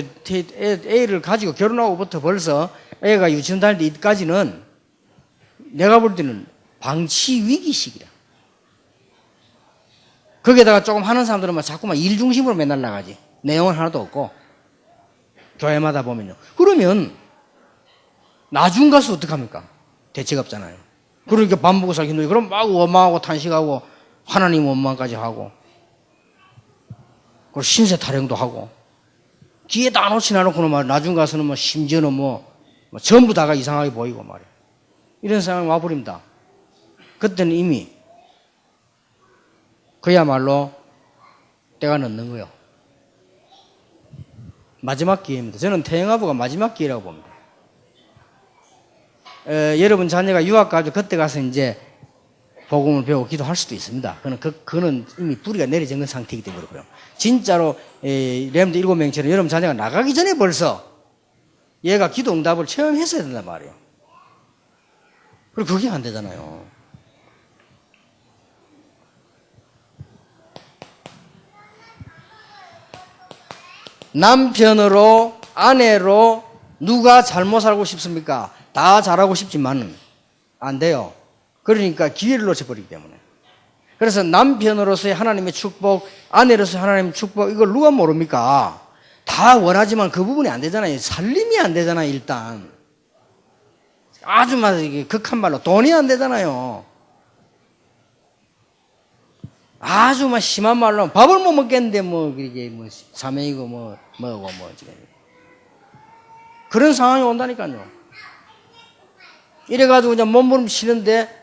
애를 가지고 결혼하고부터 벌써 애가 유치원 다닐 때까지는 내가 볼 때는 방치 위기 시기라. 거기에다가 조금 하는 사람들은 자꾸만 일 중심으로 맨날 나가지. 내용은 하나도 없고. 교회마다 보면요. 그러면 나중 가서 어떡합니까? 대책 없잖아요. 그러니까 밥 먹고 살기 힘들고 그럼 막 원망하고 탄식하고 하나님 원망까지 하고 그리고 신세 타령도 하고 기회다 놓지 않고 나중 가서는 심지어는 전부 다가 이상하게 보이고 말이에요. 이런 상황이 와버립니다. 그때는 이미 그야말로 때가 늦는 거예요. 마지막 기회입니다. 저는 태영아부가 마지막 기회라고 봅니다. 여러분 자녀가 유학 가서 그때 가서 이제 복음을 배우고 기도할 수도 있습니다. 그는 이미 뿌리가 내려진 상태이기 때문에 그렇고요. 진짜로 렘드 7명처럼 여러분 자녀가 나가기 전에 벌써 얘가 기도 응답을 체험했어야 된단 말이에요. 그리고 그게 안 되잖아요. 남편으로 아내로 누가 잘못 살고 싶습니까? 다 잘하고 싶지만 안 돼요. 그러니까 기회를 놓쳐버리기 때문에. 그래서 남편으로서의 하나님의 축복, 아내로서의 하나님의 축복, 이걸 누가 모릅니까? 다 원하지만 그 부분이 안 되잖아요. 살림이 안 되잖아요, 일단. 아주 극한 말로 돈이 안 되잖아요. 아주 심한 말로 밥을 못 먹겠는데 그게 사명이고 뭐고 지금. 그런 상황이 온다니까요. 이래가지고 이제 몸부림치는데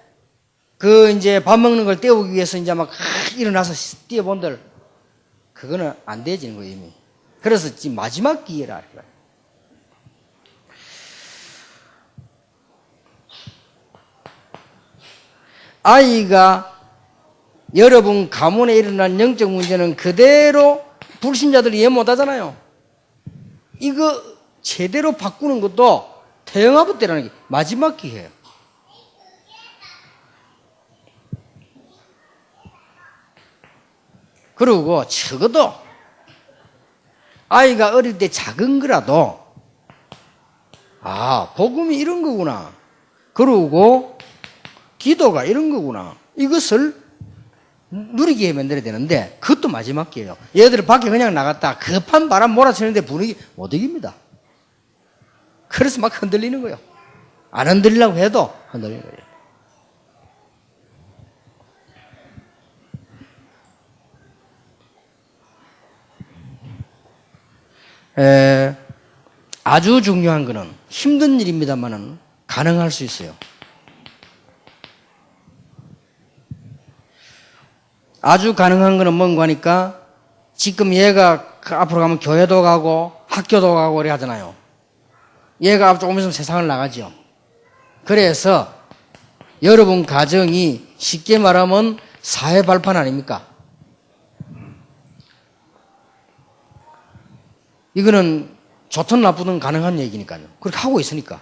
이제 밥 먹는 걸 때우기 위해서 이제 막 일어나서 뛰어본들 그거는 안 되지는 거예요, 이미. 그래서 지금 마지막 기회라. 아이가 여러분 가문에 일어난 영적 문제는 그대로 불신자들이 이해 못하잖아요. 이거 제대로 바꾸는 것도 태영아부 때라는 게 마지막 기회예요. 그리고 적어도 아이가 어릴 때 작은 거라도 복음이 이런 거구나. 그리고 기도가 이런 거구나. 이것을 누리게 만들어야 되는데 그것도 마지막 기회예요. 얘들 밖에 그냥 나갔다 급한 바람 몰아치는데 분위기 못 이깁니다. 그래서 막 흔들리는 거예요. 안 흔들리려고 해도 흔들리는 거예요. 아주 중요한 거는 힘든 일입니다만은 가능할 수 있어요. 아주 가능한 거는 뭔가 하니까 지금 얘가 앞으로 가면 교회도 가고 학교도 가고 그래 하잖아요. 얘가 조금 있으면 세상을 나가죠. 그래서 여러분 가정이 쉽게 말하면 사회 발판 아닙니까? 이거는 좋든 나쁘든 가능한 얘기니까요. 그렇게 하고 있으니까.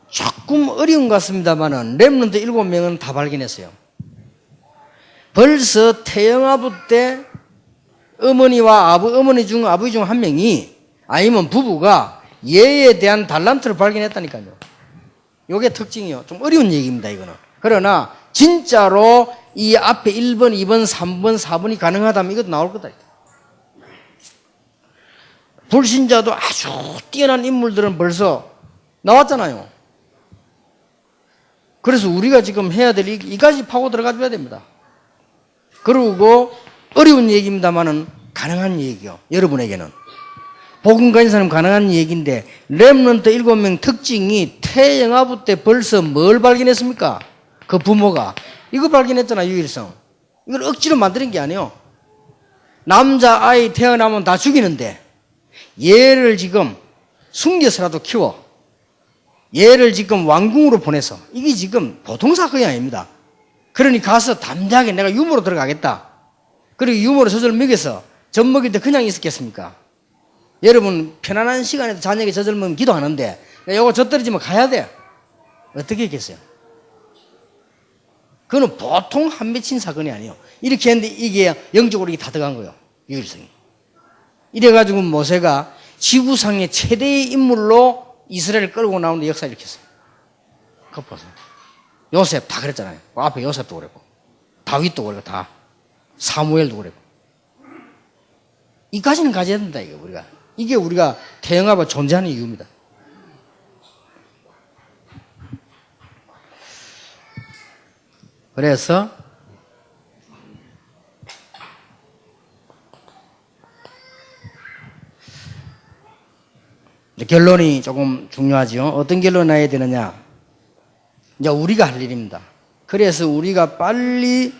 조금 어려운 것 같습니다만은 렘넌트 7명은 다 발견했어요. 벌써 태영아부 때 어머니와 어머니 중 아버지 중 한 명이 아니면 부부가 예에 대한 달란트를 발견했다니까요. 요게 특징이요. 좀 어려운 얘기입니다, 이거는. 그러나 진짜로 이 앞에 1번, 2번, 3번, 4번이 가능하다면 이것도 나올 거다. 불신자도 아주 뛰어난 인물들은 벌써 나왔잖아요. 그래서 우리가 지금 해야 될 이 가지 파고 들어가 줘야 됩니다. 그리고 어려운 얘기입니다만은 가능한 얘기요. 여러분에게는. 복음 가진 사람 가능한 얘기인데 렘넌트 7명 특징이 태영아부 때 벌써 뭘 발견했습니까? 그 부모가. 이거 발견했잖아, 유일성. 이걸 억지로 만드는 게 아니에요. 남자아이 태어나면 다 죽이는데 얘를 지금 숨겨서라도 키워. 얘를 지금 왕궁으로 보내서. 이게 지금 보통 사건이 아닙니다. 그러니 가서 담대하게 내가 유모로 들어가겠다. 그리고 유모로 젖을 먹여서 젖 먹일 때 그냥 있었겠습니까? 여러분 편안한 시간에도 자녀에게 젖을 먹으면 기도하는데 이거 젖 떨어지면 가야 돼. 어떻게 했겠어요? 그거는 보통 한 맺힌 사건이 아니에요. 이렇게 했는데 이게 영적으로 이게 다 들어간 거예요. 유일성이. 이래가지고 모세가 지구상의 최대의 인물로 이스라엘을 끌고 나오는데 역사를 일으켰어요. 그거 보세요. 요셉 다 그랬잖아요. 그 앞에 요셉도 그랬고 다윗도 그랬고 다 사무엘도 그랬고 이까지는 가져야 된다 이게 우리가. 이게 우리가 태영아가 존재하는 이유입니다. 그래서 결론이 조금 중요하죠. 어떤 결론 나야 되느냐? 이제 우리가 할 일입니다. 그래서 우리가 빨리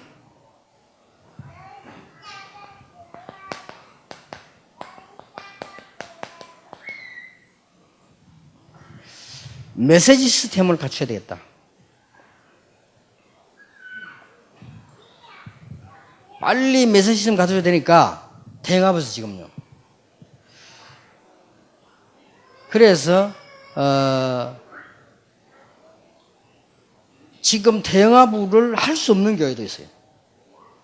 메시지 시스템을 갖춰야 되겠다. 빨리 메시지 시스템 갖춰야 되니까 태영아부에서 지금요. 그래서 지금 태영아부를 할 수 없는 교회도 있어요.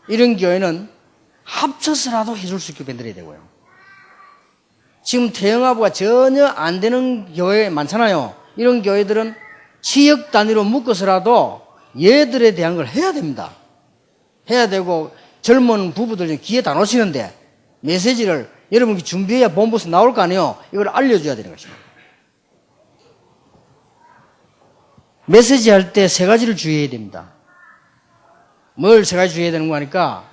이런 교회는 합쳐서라도 해줄 수 있게 만들어야 되고요. 지금 태영아부가 전혀 안 되는 교회 많잖아요. 이런 교회들은 지역 단위로 묶어서라도 얘들에 대한 걸 해야 됩니다. 해야 되고 젊은 부부들 기회 다 놓치는데 메시지를 여러분이 준비해야 본부에서 나올 거 아니에요. 이걸 알려줘야 되는 것입니다. 메시지 할 때 세 가지를 주의해야 됩니다. 뭘 세 가지 주의해야 되는 거 하니까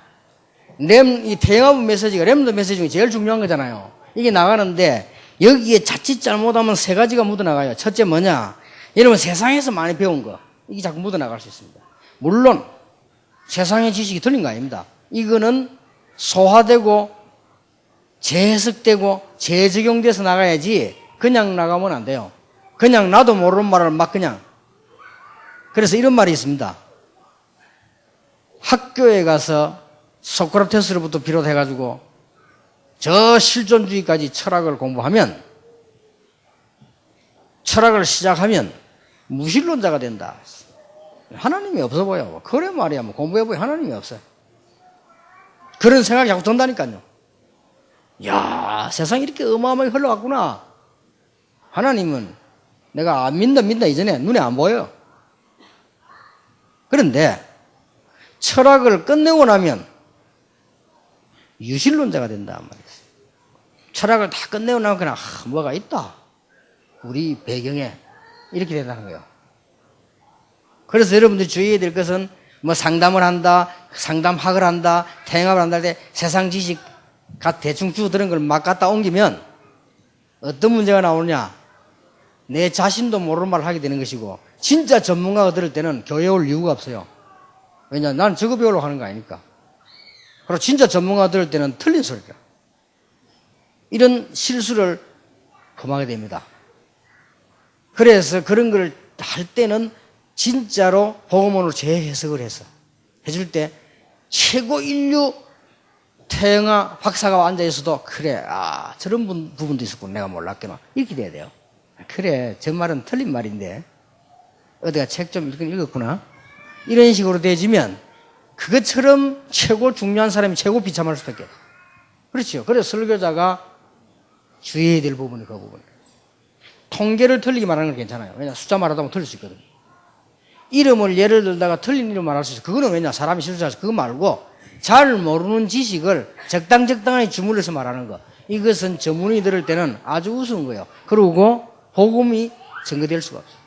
이 태영아부 메시지가 렘더 메시지 중에 제일 중요한 거잖아요. 이게 나가는데 여기에 자칫 잘못하면 세 가지가 묻어나가요. 첫째 뭐냐? 여러분 세상에서 많이 배운 거 이게 자꾸 묻어나갈 수 있습니다. 물론 세상의 지식이 틀린 거 아닙니다. 이거는 소화되고 재해석되고 재적용돼서 나가야지 그냥 나가면 안 돼요. 그냥 나도 모르는 말을 막 그냥. 그래서 이런 말이 있습니다. 학교에 가서 소크라테스로부터 비롯해가지고 저 실존주의까지 철학을 공부하면 철학을 시작하면 무신론자가 된다. 하나님이 없어 보여. 그래 말이야. 뭐 공부해보니 하나님이 없어요. 그런 생각이 자꾸 든다니까요. 야, 세상이 이렇게 어마어마하게 흘러갔구나. 하나님은 내가 안 믿는다 이전에 눈에 안 보여요. 그런데 철학을 끝내고 나면 유실론자가 된다 말이에요. 철학을 다 끝내고 나면 그냥 뭐가 있다. 우리 배경에 이렇게 된다는 거예요. 그래서 여러분들이 주의해야 될 것은 뭐 상담을 한다, 상담학을 한다, 태영아를 한다 할 때 세상 지식 대충 쭉 들은 걸 막 갖다 옮기면 어떤 문제가 나오느냐? 내 자신도 모르는 말을 하게 되는 것이고 진짜 전문가가 들을 때는 교회 올 이유가 없어요. 왜냐? 나는 저거 배우려고 하는 거 아니니까. 그리고 진짜 전문가가 들을 때는 틀린 소리다. 이런 실수를 범하게 됩니다. 그래서 그런 걸 할 때는 진짜로 복음으로 재해석을 해서 해줄 때 최고 인류 태영아 박사가 앉아있어도 그래 저런 부분도 있었군 내가 몰랐구나 이렇게 돼야 돼요. 그래 저 말은 틀린 말인데 어디가 책 좀 읽었구나 이런 식으로 돼지면 그것처럼 최고 중요한 사람이 최고 비참할 수밖에 없어요. 그렇죠. 그래서 설교자가 주의해야 될 부분이 그 부분. 통계를 틀리게 말하는 건 괜찮아요. 왜냐 숫자 말하다 보면 틀릴 수 있거든요. 이름을 예를 들다가 틀린 이름 말할 수 있어요. 그거는 왜냐 사람이 실수해서 그거 말고 잘 모르는 지식을 적당하게 주물러서 말하는 거. 이것은 전문의 들을 때는 아주 우스운 거예요. 그리고 복음이 증거될 수가 없어요.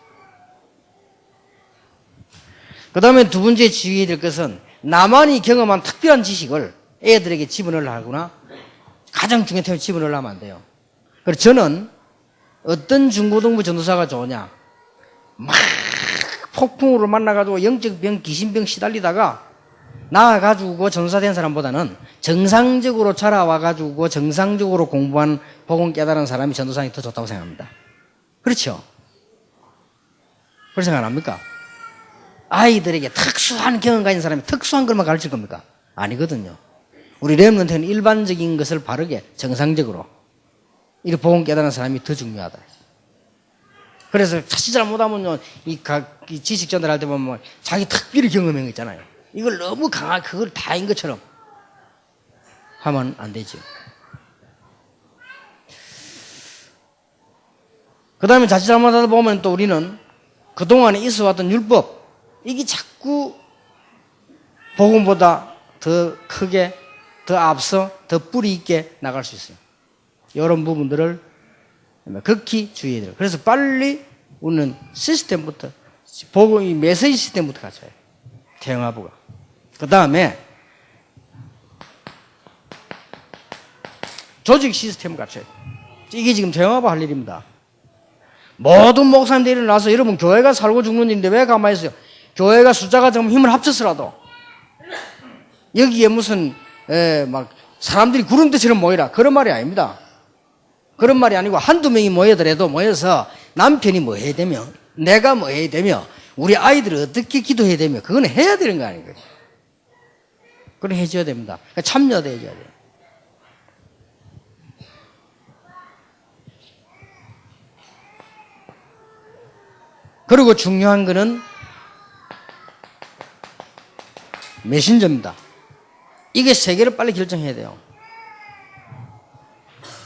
그 다음에 두 번째 주의해야 될 것은 나만이 경험한 특별한 지식을 애들에게 집어넣으려 하거나 가장 중요한 테마 집어넣으려 하면 안 돼요. 그래서 저는 어떤 중고등부 전도사가 좋으냐 막 폭풍으로 만나가지고 영적 병, 귀신병 시달리다가 나와가지고 전도사 된 사람보다는 정상적으로 자라와가지고 정상적으로 공부한 복음 깨달은 사람이 전도사이 더 좋다고 생각합니다. 그렇죠? 그런 생각 안 합니까? 아이들에게 특수한 경험 가진 사람이 특수한 것만 가르칠 겁니까? 아니거든요. 우리 렘넌트는 일반적인 것을 바르게 정상적으로 이 복음 깨달은 사람이 더 중요하다. 그래서 자칫 잘못하면요 이 지식 전달할 때 보면 자기 특별히 경험한 거 있잖아요. 이걸 너무 강하게 그걸 다인 것처럼 하면 안 되죠. 그 다음에 자칫 잘못하다 보면 또 우리는 그동안에 있어왔던 율법 이게 자꾸 복음보다 더 크게 더 앞서 더 뿌리 있게 나갈 수 있어요. 이런 부분들을 극히 주의해야 돼요. 그래서 빨리 우리는 시스템부터 복음이 메시지 시스템부터 갖춰야 해요. 태영아부가. 그 다음에 조직 시스템을 갖춰야 돼요. 이게 지금 태영아부 할 일입니다. 모든 목사님들이 일어나서 여러분 교회가 살고 죽는 일인데 왜 가만히 있어요? 교회가 숫자가 좀 힘을 합쳐서라도 여기에 무슨 막 사람들이 구름대처럼 모이라 그런 말이 아닙니다. 그런 말이 아니고 한두 명이 모여더라도 모여서 남편이 뭐 해야 되며 내가 뭐 해야 되며 우리 아이들을 어떻게 기도해야 되며 그건 해야 되는 거 아니에요. 그건 해줘야 됩니다. 그러니까 참여도 해줘야 돼요. 그리고 중요한 거는 메신저입니다. 이게 세계를 빨리 결정해야 돼요.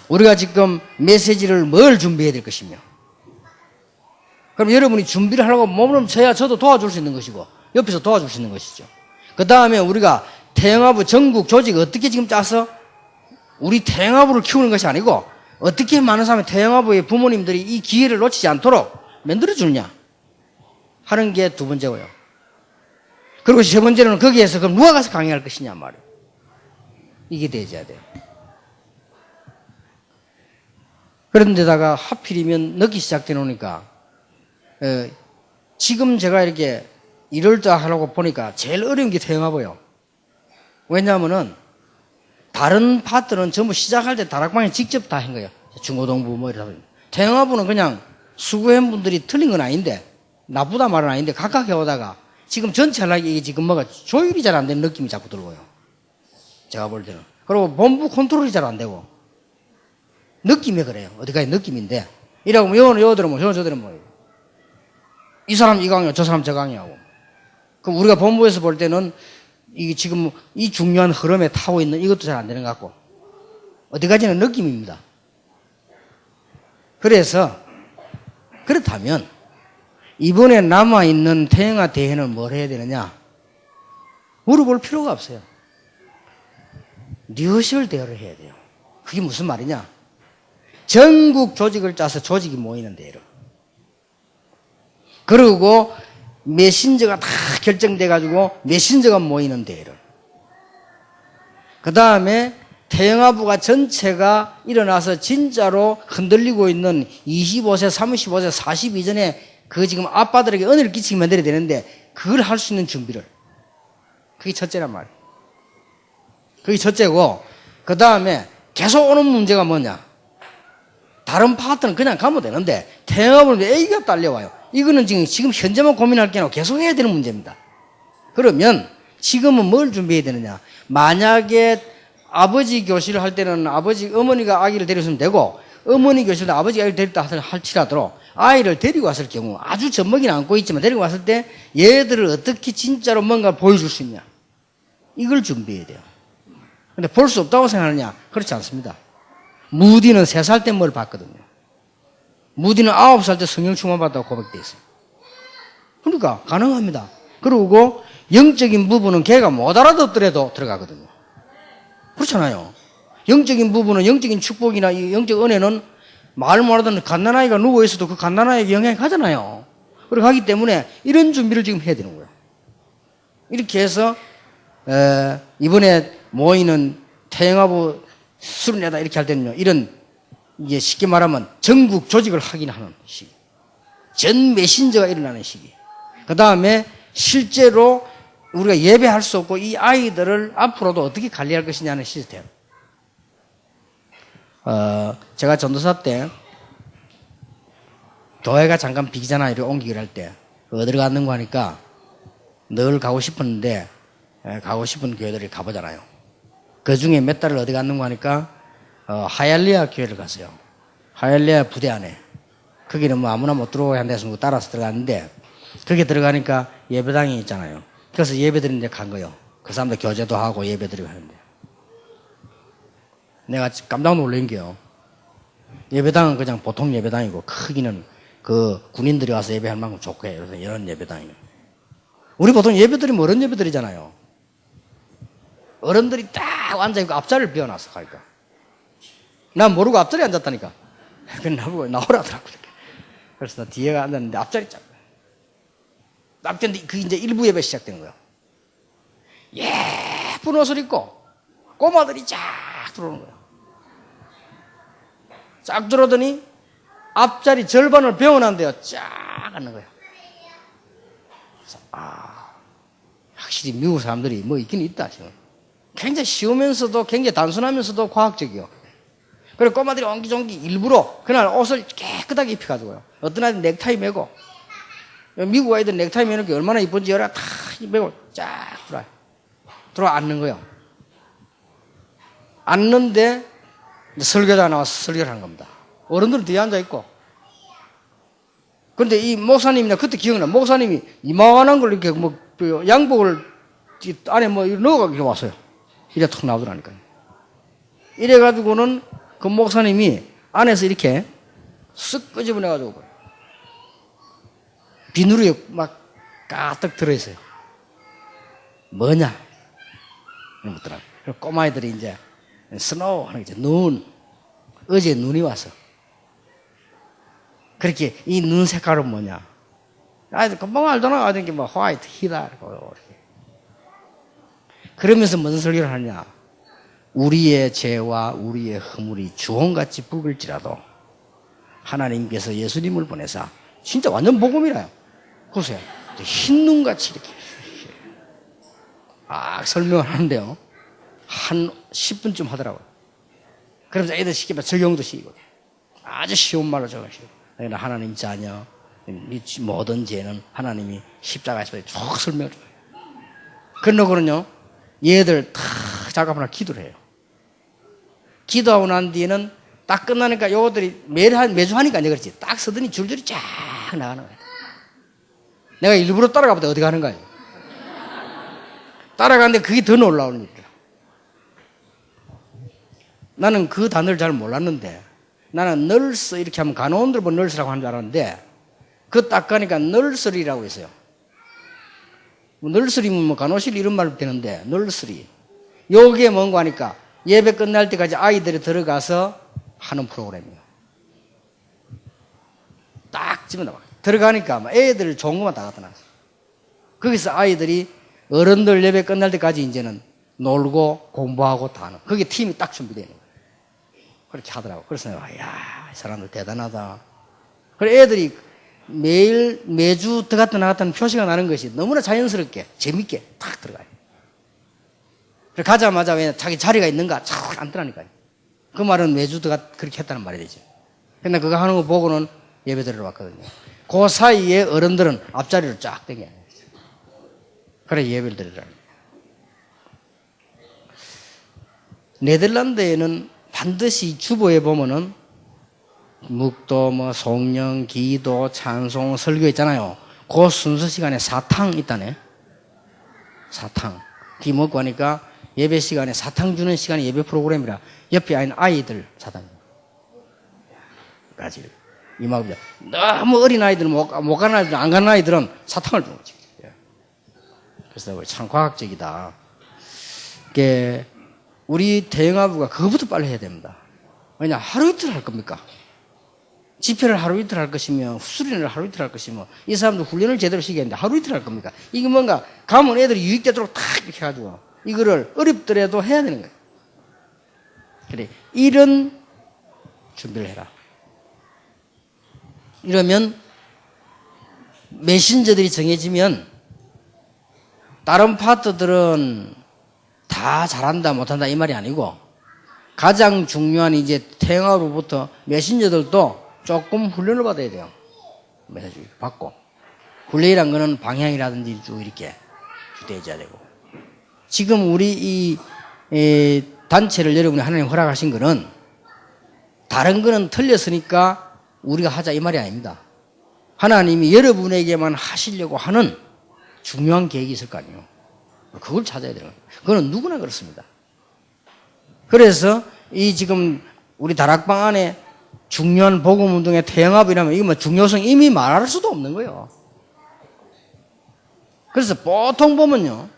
우리가 지금 메시지를 뭘 준비해야 될 것이며 그럼 여러분이 준비를 하려고 몸을 쳐야 저도 도와줄 수 있는 것이고 옆에서 도와줄 수 있는 것이죠. 그 다음에 우리가 태영아부 전국 조직 어떻게 지금 짜서 우리 태영아부를 키우는 것이 아니고 어떻게 많은 사람이 태영아부의 부모님들이 이 기회를 놓치지 않도록 만들어주느냐 하는 게 두 번째고요. 그리고 세 번째로는 거기에서 그럼 누가 가서 강의할 것이냐 말이에요. 이게 되어야 돼요. 그런데다가 하필이면 늦기 시작돼 놓으니까 지금 제가 이렇게 일을 다 하려고 보니까 제일 어려운 게 태영아부예요. 왜냐하면은 다른 파트는 전부 시작할 때 다락방에 직접 다 한 거예요. 중고등부 뭐 이러다 보니 태영아부는 그냥 수고한 분들이 틀린 건 아닌데 나쁘다 말은 아닌데 각각 해오다가 지금 전체 하려고 이게 지금 뭐가 조율이 잘 안 되는 느낌이 자꾸 들고요. 제가 볼 때는. 그리고 본부 컨트롤이 잘 안 되고 느낌이 그래요. 어디까지 느낌인데 이라고 하면 요거는 요 들으면 저 들으면 뭐예요. 이 사람 이 강의하고 저 사람 저 강의하고 그럼 우리가 본부에서 볼 때는 이게 지금 이 중요한 흐름에 타고 있는 이것도 잘 안 되는 것 같고 어디까지는 느낌입니다. 그래서 그렇다면 이번에 남아있는 태영아 대회는 뭘 해야 되느냐 물어볼 필요가 없어요. 리허설 대회를 해야 돼요. 그게 무슨 말이냐 전국 조직을 짜서 조직이 모이는 대회로 그리고 메신저가 다 결정돼 가지고 메신저가 모이는 대회를 그 다음에 태영아부가 전체가 일어나서 진짜로 흔들리고 있는 25세, 35세, 40 이전에 그 지금 아빠들에게 은혜를 끼치게 만들어야 되는데 그걸 할 수 있는 준비를 그게 첫째란 말이에요. 그게 첫째고 그 다음에 계속 오는 문제가 뭐냐 다른 파트는 그냥 가면 되는데 태영아부는 A가 딸려와요. 이거는 지금 현재만 고민할 게 아니고 계속 해야 되는 문제입니다. 그러면 지금은 뭘 준비해야 되느냐. 만약에 아버지 교실을 할 때는 어머니가 아기를 데려오면 되고 어머니 교실도 아버지가 아이를 데리다 할지라도 아이를 데리고 왔을 경우 아주 젖먹이는 안고 있지만 데리고 왔을 때 얘들을 어떻게 진짜로 뭔가 보여줄 수 있냐. 이걸 준비해야 돼요. 근데 볼 수 없다고 생각하느냐? 그렇지 않습니다. 무디는 3살 때 뭘 봤거든요. 무디는 9살 때 성령 충만받았다고 고백되어 있어요. 그러니까 가능합니다. 그리고 영적인 부분은 걔가 못 알아듣더라도 들어가거든요. 그렇잖아요. 영적인 부분은 영적인 축복이나 이 영적 은혜는 말 못하던 갓난아이가 누워있어도 그 갓난아이에게 영향이 가잖아요. 그렇게 하기 때문에 이런 준비를 지금 해야 되는 거예요. 이렇게 해서 이번에 모이는 태영아부 수련회다 이렇게 할 때는요. 이런 이제 쉽게 말하면 전국 조직을 확인하는 시기. 전 메신저가 일어나는 시기. 그 다음에 실제로 우리가 예배할 수 없고 이 아이들을 앞으로도 어떻게 관리할 것이냐는 시스템. 제가 전도사 때 교회가 잠깐 비기잖아 이렇게 옮기기를 할 때 어디로 갔는가 하니까 늘 가고 싶었는데 가고 싶은 교회들이 가보잖아요. 그 중에 몇 달을 어디 갔는가 하니까 하얄리아 교회를 갔어요. 하얄리아 부대 안에. 거기는 뭐 아무나 못 들어오게 한 데서 따라서 들어갔는데 거기 들어가니까 예배당이 있잖아요. 그래서 예배 드리는 데 간 거예요. 그 사람들 교제도 하고 예배 드리고 하는데 내가 깜짝 놀란 게요. 예배당은 그냥 보통 예배당이고 크기는 그 군인들이 와서 예배할 만큼 좋고 해요. 그래서 이런 예배당이에요. 우리 보통 예배 드리면 어른 예배 드리잖아요. 어른들이 딱 앉아있고 앞자리를 비워놨어. 가니까 난 모르고 앞자리에 앉았다니까. 그냥 나보고 나오라더라고. 그래서 나 뒤에 앉았는데 앞자리 짝. 앞자리 그 이제 일부 예배 시작된 거예요. 예쁜 옷을 입고 꼬마들이 쫙 들어오는 거예요. 쫙 들어오더니 앞자리 절반을 배워놨는데요. 쫙 앉는 거예요. 그래서 확실히 미국 사람들이 뭐 있긴 있다 지금. 굉장히 쉬우면서도 굉장히 단순하면서도 과학적이요. 그리고 꼬마들이 옹기종기 일부러 그날 옷을 깨끗하게 입혀가지고요. 어떤 아이들 넥타이 매고 미국 아이들 넥타이 매는 게 얼마나 이쁜지 여러 다 매고 쫙 들어와 앉는 거예요. 앉는데 설교자 나와서 설교를 하는 겁니다. 어른들은 뒤에 앉아있고. 그런데 이 목사님이나 그때 기억나. 목사님이 이만한 걸 이렇게 뭐 양복을 안에 뭐 넣어가지고 왔어요. 이래 툭 나오더라니까요. 이래가지고는 그 목사님이 안에서 이렇게 쓱 끄집어내가지고 비누리에 막 가득 들어있어요. 뭐냐? 이런 것들은. 꼬마애들이 이제 스노우 하는 거죠. 눈. 어제 눈이 왔어. 그렇게 이 눈 색깔은 뭐냐? 아이들 금방 알잖아. 아이들 뭐 화이트, 히다 이렇게. 그러면서 무슨 설교를 하냐? 우리의 죄와 우리의 허물이 주홍같이 붉을지라도 하나님께서 예수님을 보내사 진짜 완전 복음이라요. 보세요. 흰 눈같이 이렇게 설명을 하는데요. 한 10분쯤 하더라고요. 그러면서 애들 시키면 적용도 시키고 아주 쉬운 말로 적용시키고 하나님 자녀 모든 죄는 하나님이 십자가에서 쭉 설명을 줘요. 그러고는요 얘들 다 작업하나 기도를 해요. 기도하고 난 뒤에는 딱 끝나니까 요것들이 매주 하니까 이제 그렇지. 딱 서더니 줄줄이 쫙 나가는 거예요. 내가 일부러 따라가보다 어디 가는 거예요. 따라가는데 그게 더 놀라운 일이라. 나는 그 단어를 잘 몰랐는데 나는 널스 이렇게 하면 간호원들 보면 널스라고 하는 줄 알았는데 그 딱 가니까 널스리라고 했어요. 널스리면 뭐 간호실 이런 말 되는데 널스리. 요게 뭔가 하니까 예배 끝날 때까지 아이들이 들어가서 하는 프로그램이에요. 딱 집어넣어. 들어가니까 막 애들 좋은 것만 다 갖다 놨어. 거기서 아이들이 어른들 예배 끝날 때까지 이제는 놀고 공부하고 다 하는. 거기에 팀이 딱 준비되어 있는 거예요. 그렇게 하더라고. 그래서 내가, 이 사람들 대단하다. 그래 애들이 매주 들어갔다 나갔다는 표시가 나는 것이 너무나 자연스럽게, 재밌게 탁 들어가요. 그래 가자마자 왜 자기 자리가 있는가 잘 앉더라니까요. 그 말은 매주 그렇게 했다는 말이 되죠. 근데 그거 하는 거 보고는 예배 드리러 왔거든요. 그 사이에 어른들은 앞자리를 쫙 당겨요. 그래 예배를 드리라는 거예요. 네덜란드에는 반드시 주보에 보면은 묵도, 송영, 기도, 찬송, 설교 있잖아요. 그 순서 시간에 사탕 있다네. 사탕. 뒤 먹고 하니까 예배 시간에 사탕 주는 시간이 예배 프로그램이라 옆에 있는 아이들 사탕. 까지. 이만큼. 너무 어린 아이들은 못 가는 아이들은 안 가는 아이들은 사탕을 주는 거지. 그래서 참 과학적이다. 이게 우리 대영아부가 그거부터 빨리 해야 됩니다. 왜냐, 하루 이틀 할 겁니까? 집회를 하루 이틀 할 것이며, 수련을 하루 이틀 할 것이며, 이 사람들 훈련을 제대로 시키는데 하루 이틀 할 겁니까? 이게 뭔가, 가면 애들이 유익되도록 탁 이렇게 해가지고, 이거를 어렵더라도 해야 되는 거예요. 그래, 이런 준비를 해라. 이러면, 메신저들이 정해지면, 다른 파트들은 다 잘한다, 못한다, 이 말이 아니고, 가장 중요한 이제 태영아로부터 메신저들도 조금 훈련을 받아야 돼요. 메시지 받고. 훈련이란 거는 방향이라든지 쭉 이렇게 주대해줘야 되고. 지금 우리 이 단체를 여러분이 하나님 허락하신 거는 다른 거는 틀렸으니까 우리가 하자 이 말이 아닙니다. 하나님이 여러분에게만 하시려고 하는 중요한 계획이 있을 거 아니에요. 그걸 찾아야 되는 거예요. 그거는 누구나 그렇습니다. 그래서 이 지금 우리 다락방 안에 중요한 복음운동의 태영합이라면 이거 뭐 중요성 이미 말할 수도 없는 거예요. 그래서 보통 보면요,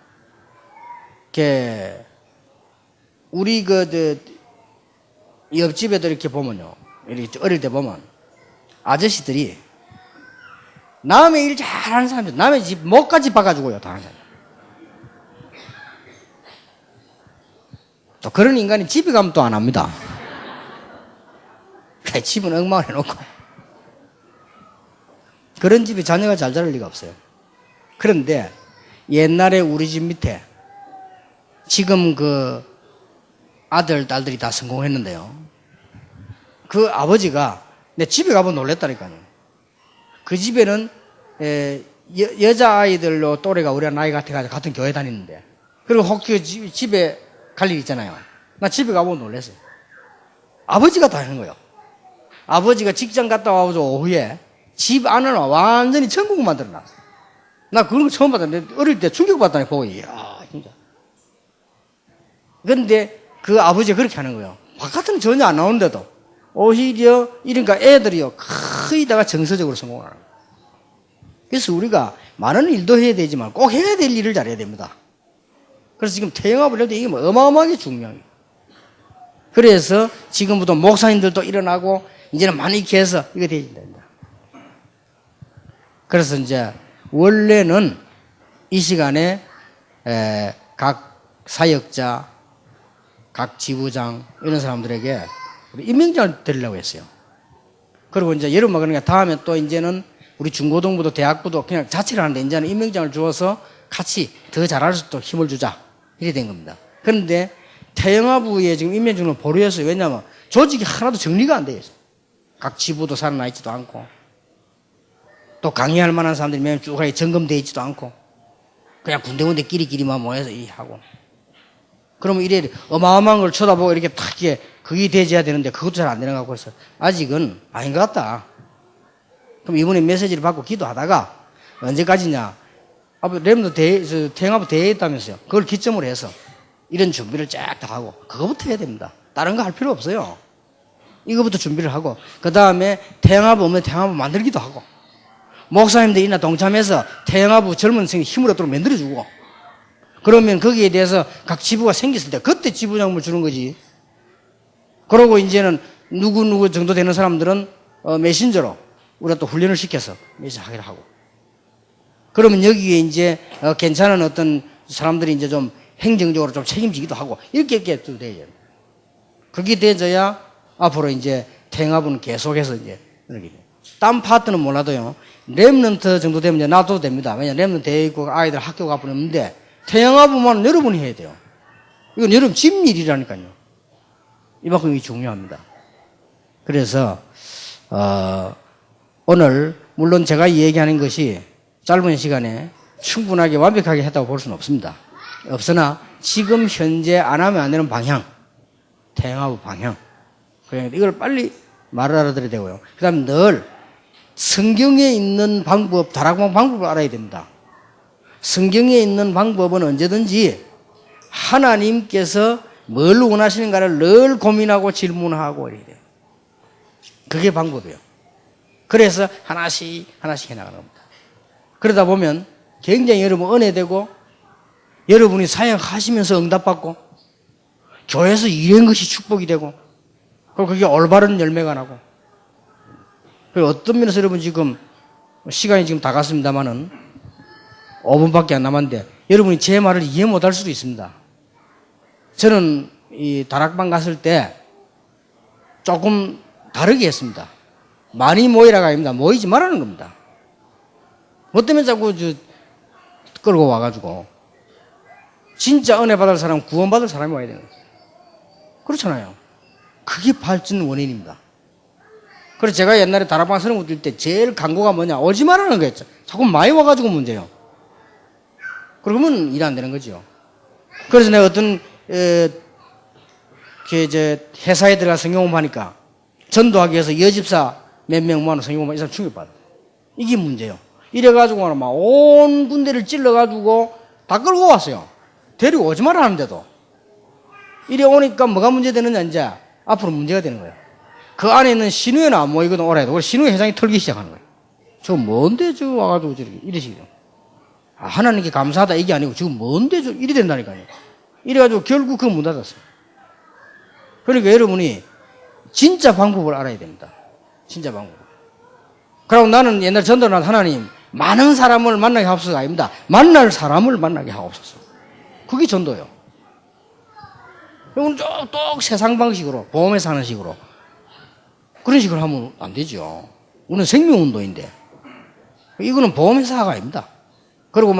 이렇게 우리 옆집에도 이렇게 보면요, 이렇게 어릴 때 보면 아저씨들이 남의 일 잘하는 사람들, 남의 집 목까지 봐가지고요, 다 하는 사람. 또 그런 인간이 집에 가면 또 안 합니다. 집은 엉망을 해놓고. 그런 집에 자녀가 잘 자랄 리가 없어요. 그런데 옛날에 우리 집 밑에 지금 그 아들, 딸들이 다 성공했는데요. 그 아버지가 내 집에 가보면 놀랬다니까요. 그 집에는 여자아이들로 또래가 우리가 나이 같아가지고 같은 교회 다니는데, 그리고 혹시 집에 갈 일 있잖아요. 나 집에 가보면 놀랐어요. 아버지가 다 하는 거예요. 아버지가 직장 갔다 와서 오후에 집 안을 완전히 천국 만들어놨어요. 나 그런 거 처음 봤는데 어릴 때 충격받다니 보고, 이야, 진짜. 그런데 그 아버지가 그렇게 하는 거예요. 바깥은 전혀 안 나오는데도 오히려 이러니까 애들이요 거의 다가 정서적으로 성공하는 거예요. 그래서 우리가 많은 일도 해야 되지만 꼭 해야 될 일을 잘해야 됩니다. 그래서 지금 태영합을 해도 이게 뭐 어마어마하게 중요해요. 그래서 지금부터 목사님들도 일어나고 이제는 많이 이렇게 해서 이거 돼야 된다. 그래서 이제 원래는 이 시간에 각 사역자, 각 지부장 이런 사람들에게 임명장을 드리려고 했어요. 그리고 이제 여러분만 그러니까 다음에 또 이제는 우리 중고등부도 대학부도 그냥 자체를 하는데 이제는 임명장을 주어서 같이 더 잘할 수 있도록 힘을 주자 이렇게 된 겁니다. 그런데 태영아부에 지금 임명장을 보류했어요. 왜냐하면 조직이 하나도 정리가 안 되어 있어요. 각 지부도 살아나 있지도 않고 또 강의할 만한 사람들이 매일 쭉 점검되어 있지도 않고 그냥 군데군데 끼리끼리만 모여서 하고, 그러면 이래 어마어마한 걸 쳐다보고 이렇게 탁 이게 그게 되져야 되는데 그것도 잘 안 되는 것 같고 해서 아직은 아닌 것 같다. 그럼 이번에 메시지를 받고 기도하다가 언제까지냐, 앞으로 렘도 태영아부 대회에 있다면서요. 그걸 기점으로 해서 이런 준비를 쫙 다 하고 그거부터 해야 됩니다. 다른 거 할 필요 없어요. 이거부터 준비를 하고 그 다음에 태영아부 오면 태영아부 만들기도 하고 목사님들이나 동참해서 태영아부 젊은 생이 힘을 얻도록 만들어주고, 그러면 거기에 대해서 각 지부가 생겼을 때 그때 지부장을 주는 거지. 그러고 이제는 누구 정도 되는 사람들은 메신저로 우리가 또 훈련을 시켜서 메시지 하기로 하고, 그러면 여기에 이제 괜찮은 어떤 사람들이 이제 좀 행정적으로 좀 책임지기도 하고 이렇게 또 돼요. 그게 돼져야 앞으로 이제 태영아부는 계속해서 이제 이렇게 돼요. 딴 파트는 몰라도요, 렘넌트 정도 되면 이제 놔둬도 됩니다. 왜냐면 렘넌트 되어 있고 아이들 학교 가보는 없는데 태영아부만 여러분이 해야 돼요. 이건 여러분 집 일이라니까요. 이만큼 이게 중요합니다. 그래서 오늘 물론 제가 얘기하는 것이 짧은 시간에 충분하게 완벽하게 했다고 볼 수는 없습니다. 없으나 지금 현재 안 하면 안 되는 방향, 대응하고 방향, 이걸 빨리 말을 알아들어야 되고요. 그 다음 늘 성경에 있는 방법, 다락방 방법을 알아야 됩니다. 성경에 있는 방법은 언제든지 하나님께서 뭘 원하시는가를 늘 고민하고 질문하고 이래야 돼요. 그게 방법이에요. 그래서 하나씩 해나가는 겁니다. 그러다 보면 굉장히 여러분 은혜되고 여러분이 사역하시면서 응답받고 교회에서 일한 것이 축복이 되고 그리고 그게 올바른 열매가 나고 그리고 어떤 면에서 여러분 지금 시간이 지금 다 갔습니다만은 5분밖에 안 남았는데 여러분이 제 말을 이해 못할 수도 있습니다. 저는 이 다락방 갔을 때 조금 다르게 했습니다. 많이 모이라가 아닙니다. 모이지 말라는 겁니다. 뭐 때문에 자꾸 끌고 와가지고 진짜 은혜 받을 사람, 구원 받을 사람이 와야 되는 거예요. 그렇잖아요. 그게 발전 원인입니다. 그래서 제가 옛날에 다락방 선언 드릴 때 제일 강구가 뭐냐? 오지 말라는 거였죠. 자꾸 많이 와가지고 문제예요. 그러면 일 안 되는 거죠. 그래서 내가 어떤 회사에 들어가 성경공부하니까 전도하기 위해서 여집사 몇 명 모아놓은 성경공부 이 사람 충격받아. 이게 문제예요. 이래가지고 막 온 군대를 찔러가지고 다 끌고 왔어요. 데리고 오지 말라 하는데도. 이래 오니까 뭐가 문제되느냐, 이제 앞으로 문제가 되는 거예요. 그 안에 있는 신우회는 안 모이거든, 오라 해도. 신우회 회장이 털기 시작하는 거예요. 저 뭔데 저 와가지고 저렇게 이러시거든요. 하나님께 감사하다 이게 아니고 지금 뭔데 저 이리 된다니까요. 이래가지고 결국 그거 문 닫았어요. 그러니까 여러분이 진짜 방법을 알아야 됩니다. 진짜 방법. 그리고 나는 옛날 전도는 하나님 많은 사람을 만나게 하옵소서가 아닙니다. 만날 사람을 만나게 하옵소서. 그게 전도예요. 이거는 똑 세상 방식으로 보험회사 하는 식으로 그런 식으로 하면 안 되죠. 우리는 생명운동인데 이거는 보험회사가 아닙니다. 그리고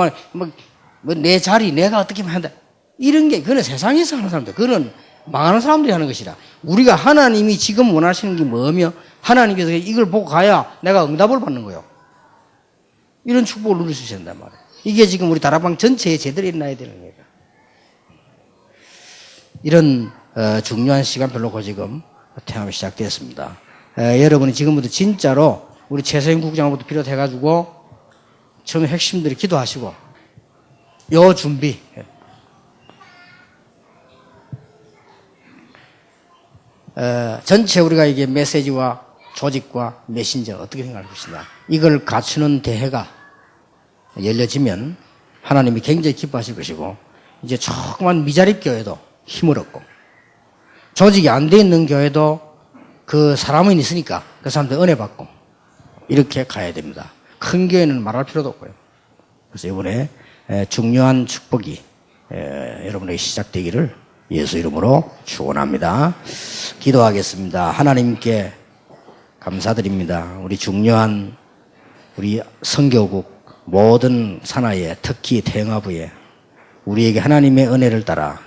내 자리 내가 어떻게 하면 한다 이런 게 그거는 세상에서 하는 사람들 그거는 망하는 사람들이 하는 것이라 우리가 하나님이 지금 원하시는 게 뭐며 하나님께서 이걸 보고 가야 내가 응답을 받는 거예요. 이런 축복을 누릴 수 있어야 된단 말이에요. 이게 지금 우리 다락방 전체에 제대로 일어나야 되는 거예요. 이런 중요한 시간별로 지금 태양이 시작되었습니다. 여러분이 지금부터 진짜로 우리 최서영 국장부터 비롯해가지고 처음에 핵심들이 기도하시고 요 준비 전체 우리가 이게 메시지와 조직과 메신저 어떻게 생각할 것이냐 이걸 갖추는 대회가 열려지면 하나님이 굉장히 기뻐하실 것이고 이제 조그만 미자립 교회도 힘을 얻고 조직이 안 돼 있는 교회도 그 사람은 있으니까 그 사람들 은혜 받고 이렇게 가야 됩니다. 큰 교회는 말할 필요도 없고요. 그래서 이번에 중요한 축복이 여러분에게 시작되기를 예수 이름으로 축원합니다. 기도하겠습니다. 하나님께 감사드립니다. 우리 중요한 우리 선교국 모든 산하에 특히 태영아부에 우리에게 하나님의 은혜를 따라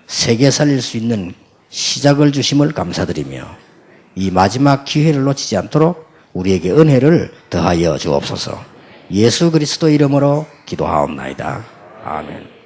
세계 살릴 수 있는 시작을 주심을 감사드리며 이 마지막 기회를 놓치지 않도록 우리에게 은혜를 더하여 주옵소서. 예수 그리스도 이름으로 기도하옵나이다. 아멘.